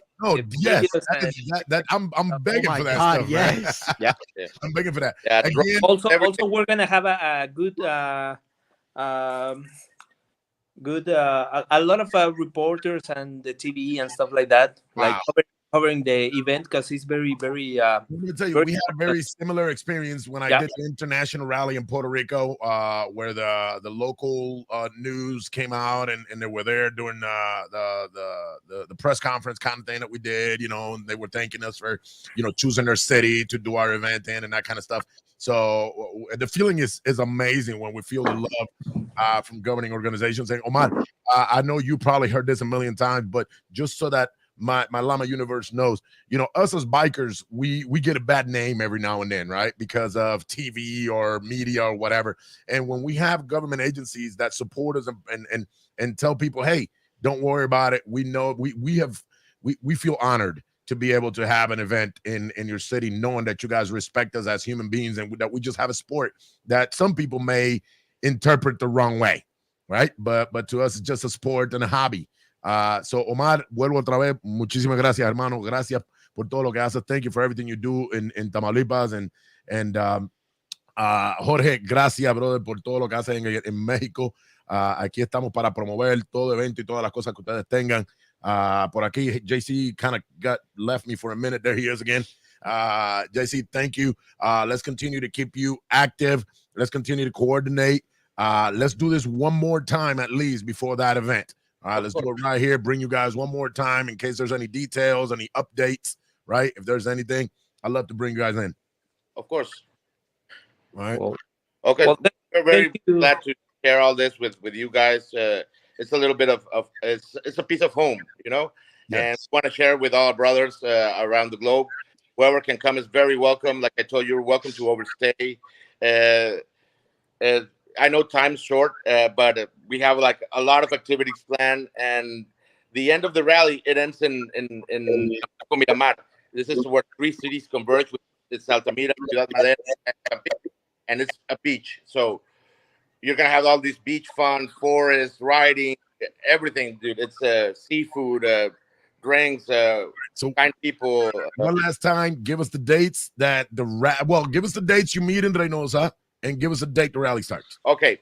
I'm begging for that stuff. Yes. Right? Yeah. I'm begging for that. Yeah. Again, Also, we're gonna have a good a lot of reporters and the TV and stuff like that, wow. like covering the event, because it's very Let me tell you, we had a very similar experience when I did the international rally in Puerto Rico, where the local news came out and they were there doing the press conference kind of thing that we did, and they were thanking us for choosing their city to do our event in and that kind of stuff. So the feeling is amazing when we feel the love from governing organizations. And Omar, I know you probably heard this a million times, but just so that my Lama universe knows, us as bikers, we get a bad name every now and then, right? Because of TV or media or whatever. And when we have government agencies that support us and tell people, hey, don't worry about it. We know we feel honored to be able to have an event in your city, knowing that you guys respect us as human beings and that we just have a sport that some people may interpret the wrong way, right? But to us, it's just a sport and a hobby. So Omar, vuelvo otra vez. Muchísimas gracias, hermano. Gracias por todo lo que haces. Thank you for everything you do in Tamaulipas and Jorge, gracias, brother, por todo lo que haces en México. Aquí estamos para promover todo evento y todas las cosas que ustedes tengan. Por aquí, JC kind of left me for a minute. There he is again. JC, thank you. Let's continue to keep you active. Let's continue to coordinate. Let's do this one more time at least before that event. Let's do it right here. Bring you guys one more time in case there's any details, any updates, right? If there's anything, I'd love to bring you guys in. Of course. All right. Okay. We're very glad to share all this with you guys. It's a little bit of it's a piece of home, Yes. And we want to share with all our brothers around the globe. Whoever can come is very welcome. Like I told you, you're welcome to overstay. I know time's short, but we have like a lot of activities planned, and the end of the rally, it ends in Miramar. This is where 3 cities converge. It's Altamira, Ciudad Madera, and it's a beach. So you're gonna have all these beach fun, forest riding, everything, dude. It's seafood, drinks, So kind people. one last time, give us the dates that give us the dates you meet in Reynosa, and give us a date the rally starts. Okay,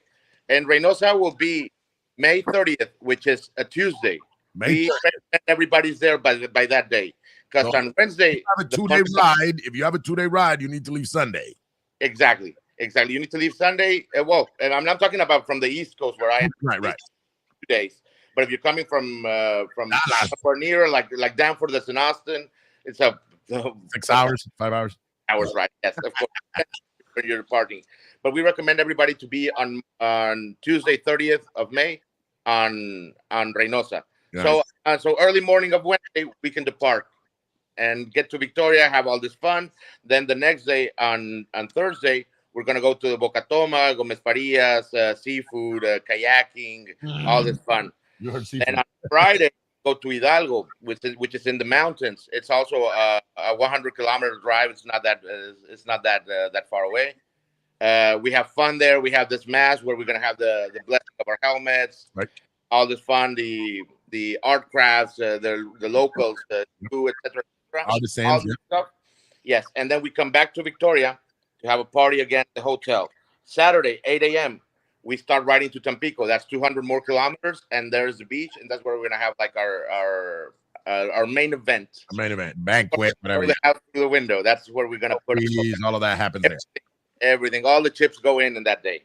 and Reynosa will be May 30th, which is a Tuesday. Everybody's there by that day, because on Wednesday, if you have a 2-day ride, you need to leave Sunday. Exactly. You need to leave Sunday. Well, and I'm not talking about from the East Coast where I am. Right. 2 days. But if you're coming from somewhere near, like Danforth, that's in Austin, it's 6 hours, 5 hours. Hours, right? Yes, of course. When you're departing. But we recommend everybody to be on Tuesday, 30th of May, on Reynosa. Nice. So early morning of Wednesday, we can depart and get to Victoria, have all this fun. Then the next day, on Thursday, we're going to go to the Boca Toma, Gomez Farias, seafood, kayaking, all this fun. You heard seafood. And on Friday, go to Hidalgo, which is in the mountains. It's also a 100-kilometer drive. It's not that far away. We have fun there. We have this mass where we're going to have the blessing of our helmets, right? All this fun, the art crafts, the locals, the food, etc. All the same stuff. Yes, and then we come back to Victoria to have a party again at the hotel. Saturday, 8 a.m., we start riding to Tampico. That's 200 more kilometers, and there's the beach, and that's where we're gonna have like our main event. A main event, banquet, whatever. Out through the window. That's where we're gonna put all of that happens there. Everything, all the chips go in that day.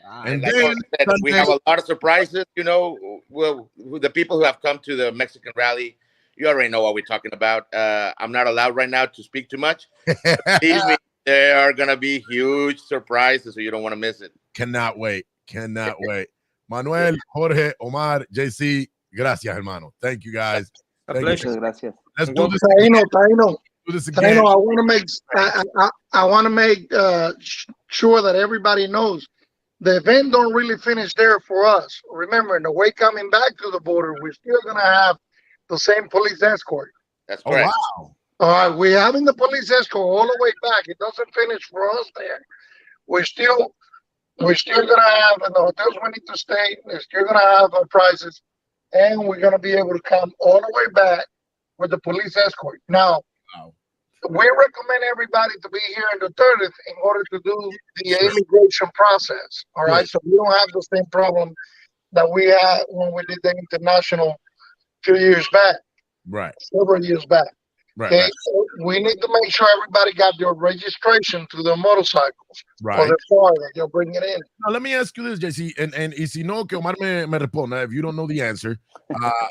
And like then said, we have a lot of surprises. You know, the people who have come to the Mexican rally, you already know what we're talking about. I'm not allowed right now to speak too much. Believe me, there are gonna be huge surprises, so you don't want to miss it. Cannot wait. Manuel, Jorge, Omar, JC, gracias, hermano. Thank you, guys. A pleasure. Gracias. Let's do this again. I want to make sure that everybody knows the event don't really finish there for us. Remember, in the way coming back to the border, we're still going to have the same police escort. That's correct. Oh, wow. All right, we're having the police escort all the way back. It doesn't finish for us there. We're still going to have, in the hotels we need to stay, they're still going to have our prices, and we're going to be able to come all the way back with the police escort. Now, we recommend everybody to be here on the 30th in order to do the immigration process. All right, so we don't have the same problem that we had when we did the international 2 years back. Right. Several years back. Right, okay, so we need to make sure everybody got their registration to their motorcycles or the car that they're bringing in. Now, let me ask you this, JC, and y si no, que Omar me responda if you don't know the answer.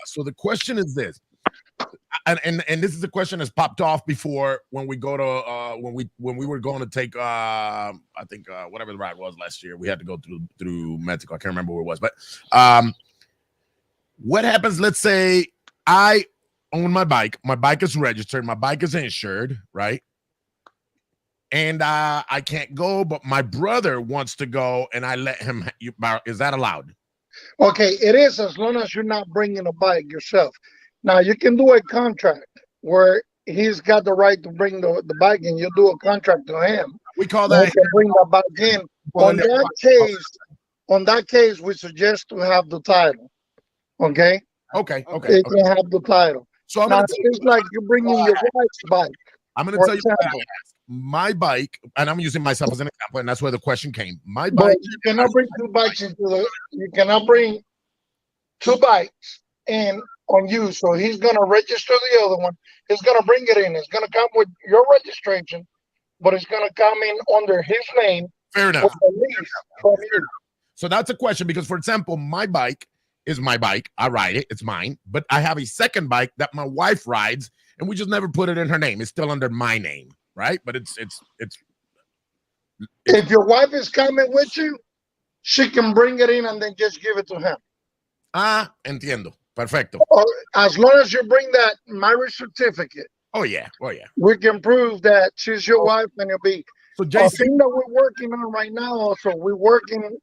So the question is this, and this is a question that's popped off before when we go to when we were going to take I think whatever the ride was last year. We had to go through Mexico. I can't remember where it was, but what happens? Let's say I own my bike is registered, my bike is insured, right? And I can't go, but my brother wants to go, and I let him. Is that allowed? Okay, it is, as long as you're not bringing a bike yourself. Now, you can do a contract where he's got the right to bring the bike, and you do a contract to him. We call that. You can bring the bike in. On that case, we suggest to have the title. Okay. Okay. You can have the title. So I'm now, it's like you're bringing your wife's bike. I'm going to tell you what I asked. My bike, and I'm using myself as an example, and that's where the question came. My bike. But you cannot bring two bikes you cannot bring two bikes in on you. So he's going to register the other one. He's going to bring it in. It's going to come with your registration, but it's going to come in under his name. Fair enough. From you. So that's a question because, for example, my bike is my bike. I ride it. It's mine. But I have a second bike that my wife rides, and we just never put it in her name. It's still under my name, right? But it's if your wife is coming with you, she can bring it in and then just give it to him. Entiendo. Perfecto. Or as long as you bring that marriage certificate. Oh yeah. We can prove that she's your wife and you'll be. So Jason, the thing that we're working on right now also, we're working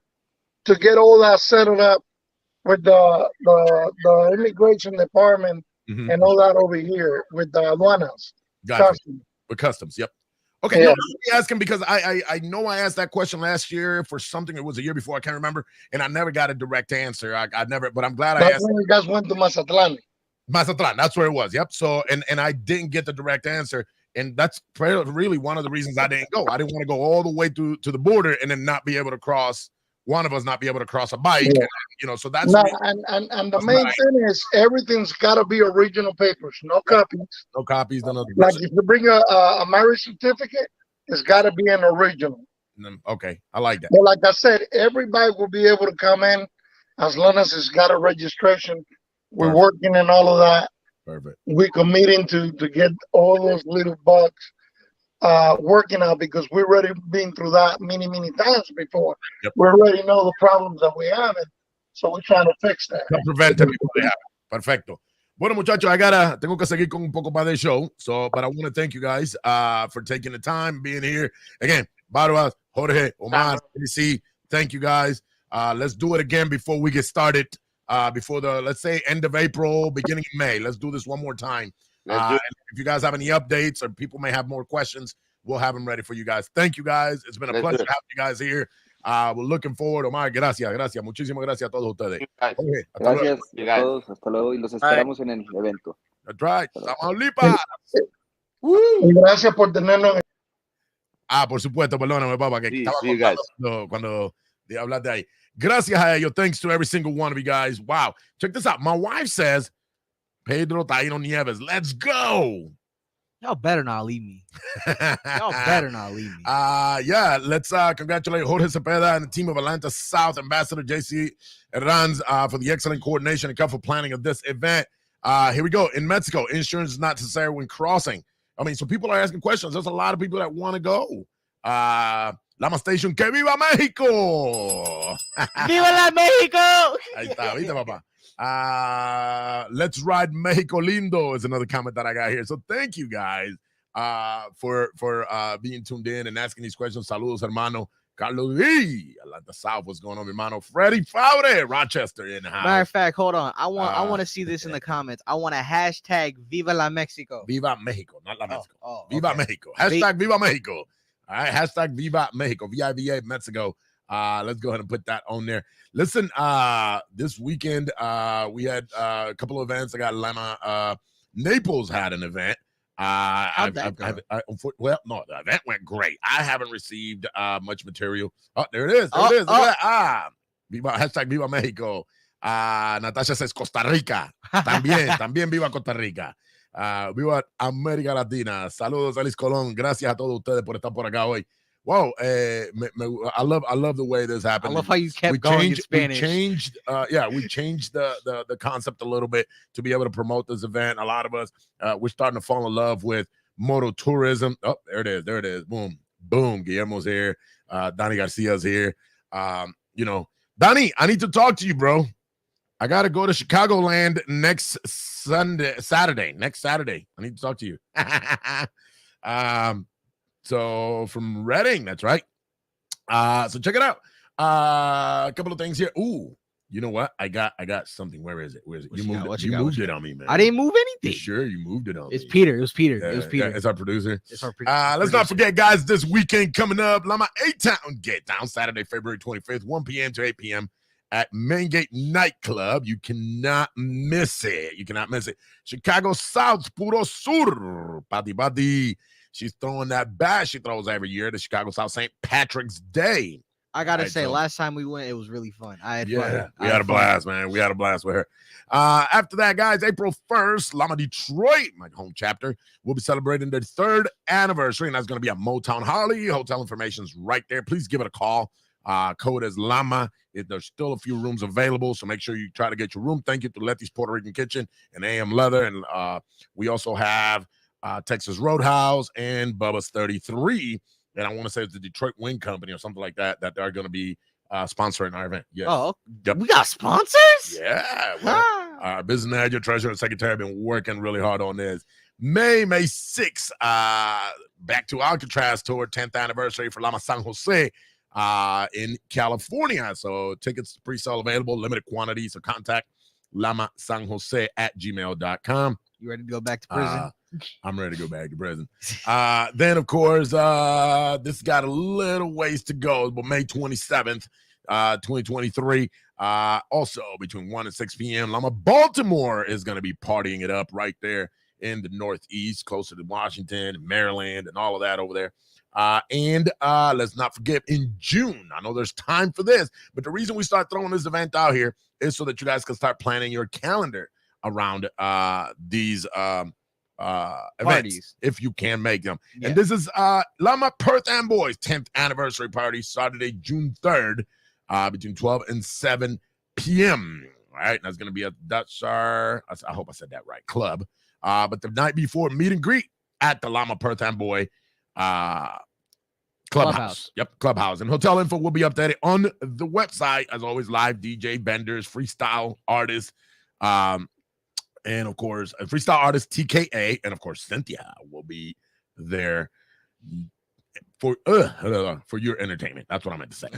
to get all that settled up with the immigration department and all that over here with the aduanas. Gotcha. With customs, yep. Okay, no, I'm asking because I know I asked that question last year for something. It was a year before, I can't remember, and I never got a direct answer. I never, but I'm glad I asked. When you guys went to Mazatlan. Mazatlan, that's where it was. Yep. So, and I didn't get the direct answer. And that's really one of the reasons I didn't go. I didn't want to go all the way to the border and then not be able to cross. One of us not be able to cross a bike. Yeah. And, so that's no, and the main thing is everything's got to be original papers, no copies. No copies. None of the like if you bring a marriage certificate, it's got to be an original. Okay, I like that. But like I said, everybody will be able to come in as long as it's got a registration. We're working on all of that. Perfect. We're committing to get all those little bugs working out because we've already been through that many times before. Yep. We already know the problems that we have, so we're trying to fix that. To prevent it before they happen. Perfecto. Bueno, muchachos, tengo que seguir con un poco más del show. But I want to thank you guys for taking the time, being here. Again, Barba, Jorge, Omar, NBC, thank you guys. Let's do it again before we get started. Before the, let's say, end of April, beginning of May. Let's do this one more time. If you guys have any updates or people may have more questions, we'll have them ready for you guys. Thank you guys. It's been a pleasure having you guys here. We're looking forward. Omar, gracias. Muchísimas gracias a todos ustedes. Okay, gracias a todos. Hasta luego. Y los esperamos en el evento. That's right. Tamaulipas. Gracias por tenernos. Por supuesto. Perdóname, papá, que estaba cuando hablaste ahí. Gracias a ellos. Thanks to every single one of you guys. Wow. Check this out. My wife says, Pedro Taino Nieves, let's go. Y'all better not leave me. Y'all better not leave me. Yeah, let's congratulate Jorge Cepeda and the team of Atlanta South, Ambassador JC Herranz for the excellent coordination and careful planning of this event. Here we go. In Mexico, insurance is not necessary when crossing. I mean, so people are asking questions. There's a lot of people that want to go. Lama Station, que viva México! ¡Viva la México! Ahí está, ¿viste, papá? Let's ride Mexico lindo is another comment that I got here. So thank you guys for being tuned in and asking these questions. Saludos, hermano. Carlos V. Atlanta South, what's going on, hermano? Freddie Faude, Rochester in the house. Matter of fact, hold on. I want to see this in the comments. I want a hashtag Viva la Mexico. Viva Mexico, not la Mexico. Viva Mexico. Hashtag Viva Mexico. All right, hashtag Viva Mexico, VIVA Mexico. Let's go ahead and put that on there. Listen, this weekend we had a couple of events. I got Lama. Naples had an event. How'd that go? Well, no, the event went great. I haven't received much material. Oh, there it is. There it is. Look at that. Viva, hashtag Viva Mexico. Natasha says Costa Rica. También Viva Costa Rica. Viva América Latina. Saludos, Alice Colón. Gracias a todos ustedes por estar por acá hoy. Wow, I love the way this happened. I love how you kept going in Spanish. We changed the concept a little bit to be able to promote this event. A lot of us, we're starting to fall in love with moto tourism. Oh, there it is. Boom. Guillermo's here. Donnie Garcia's here. Donnie, I need to talk to you, bro. I got to go to Chicagoland next Saturday. I need to talk to you. So from Reading, that's right. So check it out. A couple of things here. Ooh, you know what? I got something. Where is it? You moved it on me, man. I didn't move anything. You sure you moved it on me? It's Peter. It was Peter. It's our producer. Let's not forget, guys, this weekend coming up, Lama A-Town Get Down, Saturday, February 25th, 1 p.m. to 8 p.m. at Main Gate Nightclub. You cannot miss it. Chicago South, Puro Sur, Pati. She's throwing that bat she throws every year, the Chicago South St. Patrick's Day. I got to say, last time we went, it was really fun. I had fun. We had a blast, man. We had a blast with her. After that, guys, April 1st, Lama Detroit, my home chapter, will be celebrating their 3rd anniversary, and that's going to be at Motown Harley. Hotel information's right there. Please give it a call. Code is Lama. There's still a few rooms available, so make sure you try to get your room. Thank you to Letty's Puerto Rican Kitchen and AM Leather. And we also have Texas Roadhouse and Bubba's 33. And I want to say it's the Detroit Wing Company or something like that they're going to be sponsoring our event. Yes. Oh, yep. We got sponsors? Yeah. Our business manager, treasurer, and secretary have been working really hard on this. May 6th, back to Alcatraz tour, 10th anniversary for Lama San Jose in California. So tickets pre-sale available, limited quantities. So contact lamasanjose@gmail.com. You ready to go back to prison? I'm ready to go back to prison. Then, of course, this got a little ways to go, but May 27th, 2023. Also, between 1 and 6 p.m., Lama Baltimore is going to be partying it up right there in the Northeast, closer to Washington, Maryland, and all of that over there. And let's not forget, in June, I know there's time for this, but the reason we start throwing this event out here is so that you guys can start planning your calendar around these events, if you can make them. Yeah. And this is Lama Perth and Boys 10th anniversary party, Saturday, June 3rd, between 12 and 7 p.m. All right, and that's going to be at Dutchar, I hope I said that right, club. But the night before, meet and greet at the Lama Perth and Boy Clubhouse. Yep, Clubhouse. And hotel info will be updated on the website. As always, live DJ, vendors, freestyle artists, and of course, a freestyle artist TKA, and of course, Cynthia will be there for your entertainment. That's what I meant to say.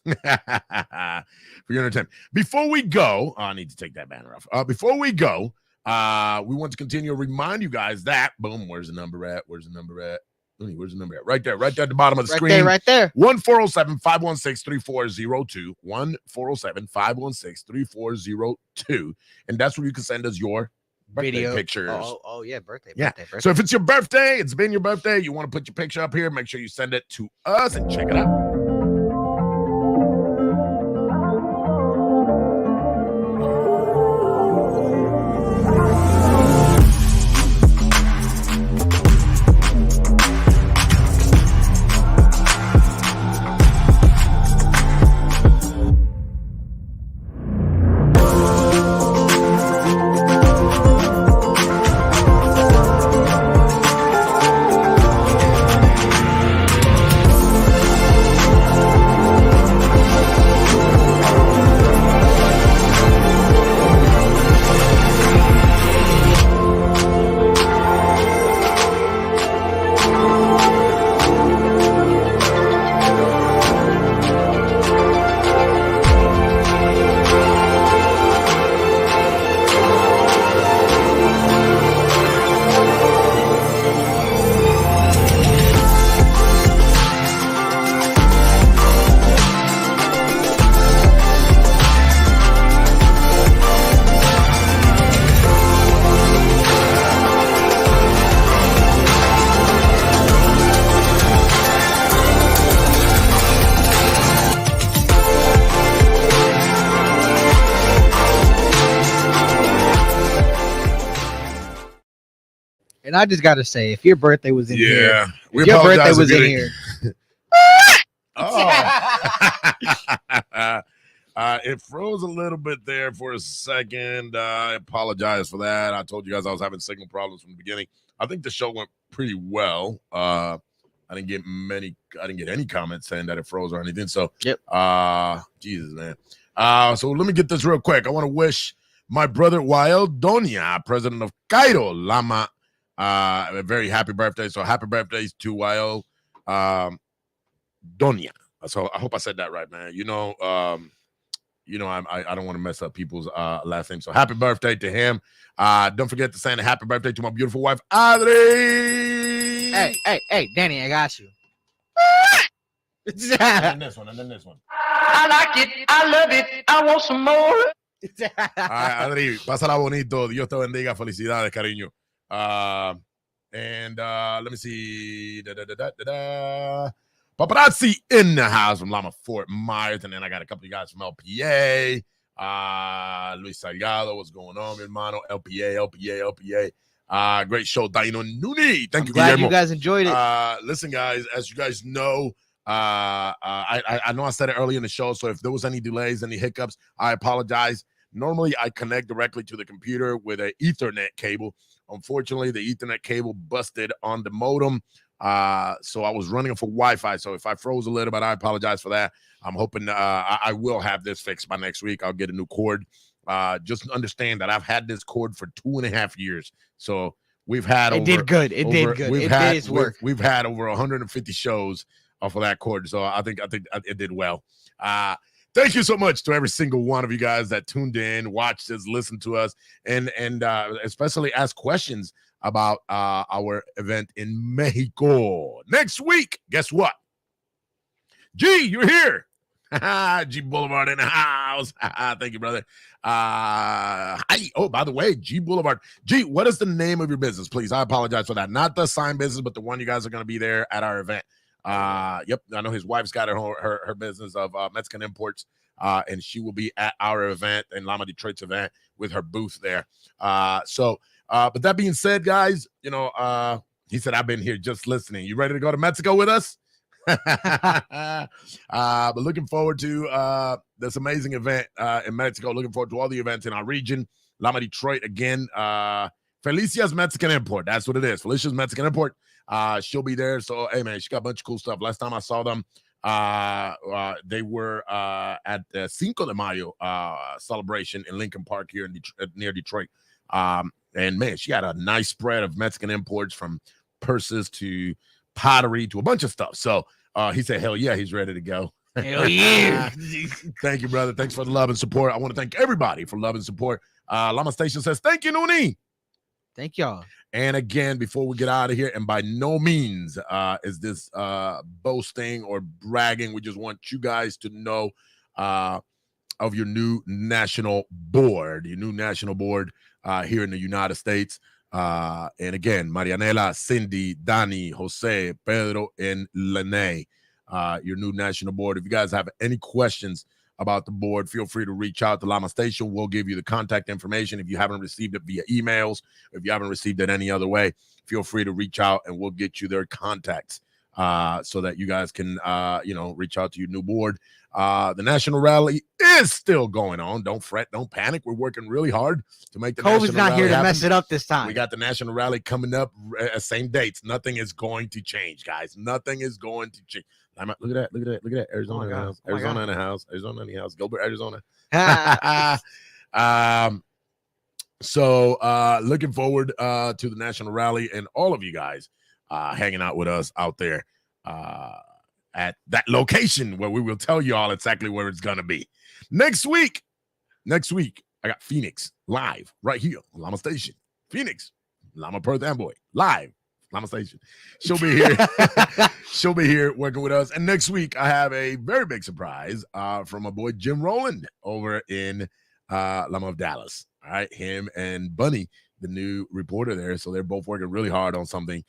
For your entertainment. Before we go, I need to take that banner off. Before we go, we want to continue to remind you guys that, boom, where's the number at? Where's the number at? Right there at the bottom of the screen. Right there. 1-407-516-3402. 1-407-516-3402. And that's where you can send us your birthday pictures. Oh, yeah, birthday. So if it's your birthday, it's been your birthday, you want to put your picture up here, make sure you send it to us and check it out. And I just gotta say, if your birthday was in here, we your birthday was in here. It froze a little bit there for a second. I apologize for that. I told you guys I was having signal problems from the beginning. I think the show went pretty well. I didn't get any comments saying that it froze or anything. So, Jesus, man. So let me get this real quick. I want to wish my brother Wael Donia, president of Cairo Lama, a very happy birthday. So happy birthdays to Wael Donia. So I hope I said that right, man. I don't want to mess up people's last name. So happy birthday to him. Don't forget to say a happy birthday to my beautiful wife, Adri. Hey, Danny, I got you. And then this one. I like it. I love it. I want some more. Adri, pásala bonito. Dios te bendiga. Felicidades, cariño. And let me see. Paparazzi in the house from Lama Fort Myers. And then I got a couple of guys from LPA. Luis Salgado, what's going on, mi hermano? LPA. Great show, Dino Nuni. Thank you, glad Guillermo. you guys enjoyed it. Listen, guys, as you guys know, I know I said it early in the show, so if there was any delays, any hiccups, I apologize. Normally, I connect directly to the computer with an Ethernet cable. Unfortunately, the Ethernet cable busted on the modem, so I was running for Wi-Fi. So if I froze a little bit, I apologize for that. I'm hoping I will have this fixed by next week. I'll get a new cord. Just understand that I've had this cord for 2.5 years. So we've had It did good. It did good. It did its work. We've had over 150 shows off of that cord. So I think it did well. Thank you so much to every single one of you guys that tuned in, watched us, listened to us, and especially asked questions about our event in Mexico. Next week, guess what? G, you're here. G Boulevard in the house. Thank you, brother. Hi. Oh, by the way, G Boulevard. G, what is the name of your business, please? I apologize for that. Not the sign business, but the one you guys are going to be there at our event. Yep, I know his wife's got her business of Mexican imports, and she will be at our event and Lama Detroit's event with her booth there. But that being said, guys, you know, he said, I've been here just listening. You ready to go to Mexico with us? But looking forward to this amazing event in Mexico. Looking forward to all the events in our region. Lama Detroit again. Felicia's Mexican Import. That's what it is. Felicia's Mexican Import. She'll be there. So, hey, man, she got a bunch of cool stuff. Last time I saw them, they were at the Cinco de Mayo celebration in Lincoln Park here in near Detroit. And, man, she got a nice spread of Mexican imports from purses to pottery to a bunch of stuff. So he said, hell yeah, he's ready to go. Hell yeah. Thank you, brother. Thanks for the love and support. I want to thank everybody for love and support. Lama Station says, thank you, Nuni. Thank y'all. And again, before we get out of here, and by no means is this boasting or bragging, we just want you guys to know of your new national board, here in the United States. And again, Marianela, Cindy, Dani, Jose, Pedro, and Lene, your new national board. If you guys have any questions about the board, feel free to reach out to Lama Station. We'll give you the contact information. If you haven't received it via emails, if you haven't received it any other way, feel free to reach out and we'll get you their contacts so that you guys can, reach out to your new board. The national rally is still going on. Don't fret. Don't panic. We're working really hard to make the COVID's national not here rally to happen. mess it up this time. We got the national rally coming up, same dates. Nothing is going to change, guys. Nothing is going to change. Look at that. Arizona in the house. Arizona in the house. Arizona in the house. Gilbert, Arizona. So looking forward to the national rally and all of you guys hanging out with us out there at that location where we will tell you all exactly where it's going to be. Next week, I got Phoenix live right here on Lama Station. Phoenix, Lama Perth Amboy, live, Lama Station. She'll be here. She'll be here working with us. And next week, I have a very big surprise from my boy Jim Rowland over in Lama of Dallas. All right, him and Bunny, the new reporter there. So they're both working really hard on something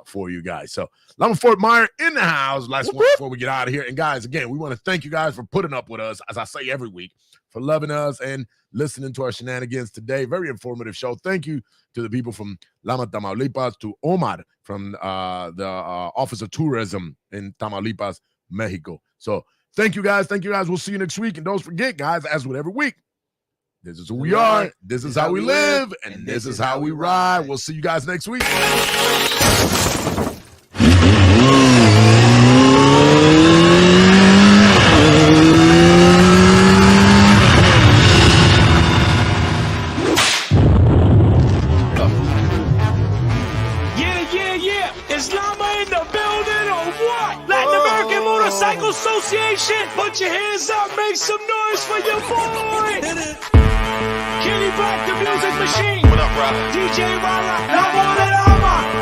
for you guys. So Lama Fort Myer in the house. Last one before we get out of here. And guys, again, we want to thank you guys for putting up with us, as I say every week, for loving us and listening to our shenanigans today. Very informative show. Thank you to the people from Lama, Tamaulipas, to Omar from the Office of Tourism in Tamaulipas, Mexico. So thank you guys. Thank you guys. We'll see you next week. And don't forget, guys, as with every week, this is who we are. This is how we live. And this is how we ride. We'll see you guys next week. Yeah. Is Lama in the building or what? Latin American Motorcycle Association. Put your hands up. Make some noise for your boy. Kenny Black, the music machine. What up, brother? DJ Rala.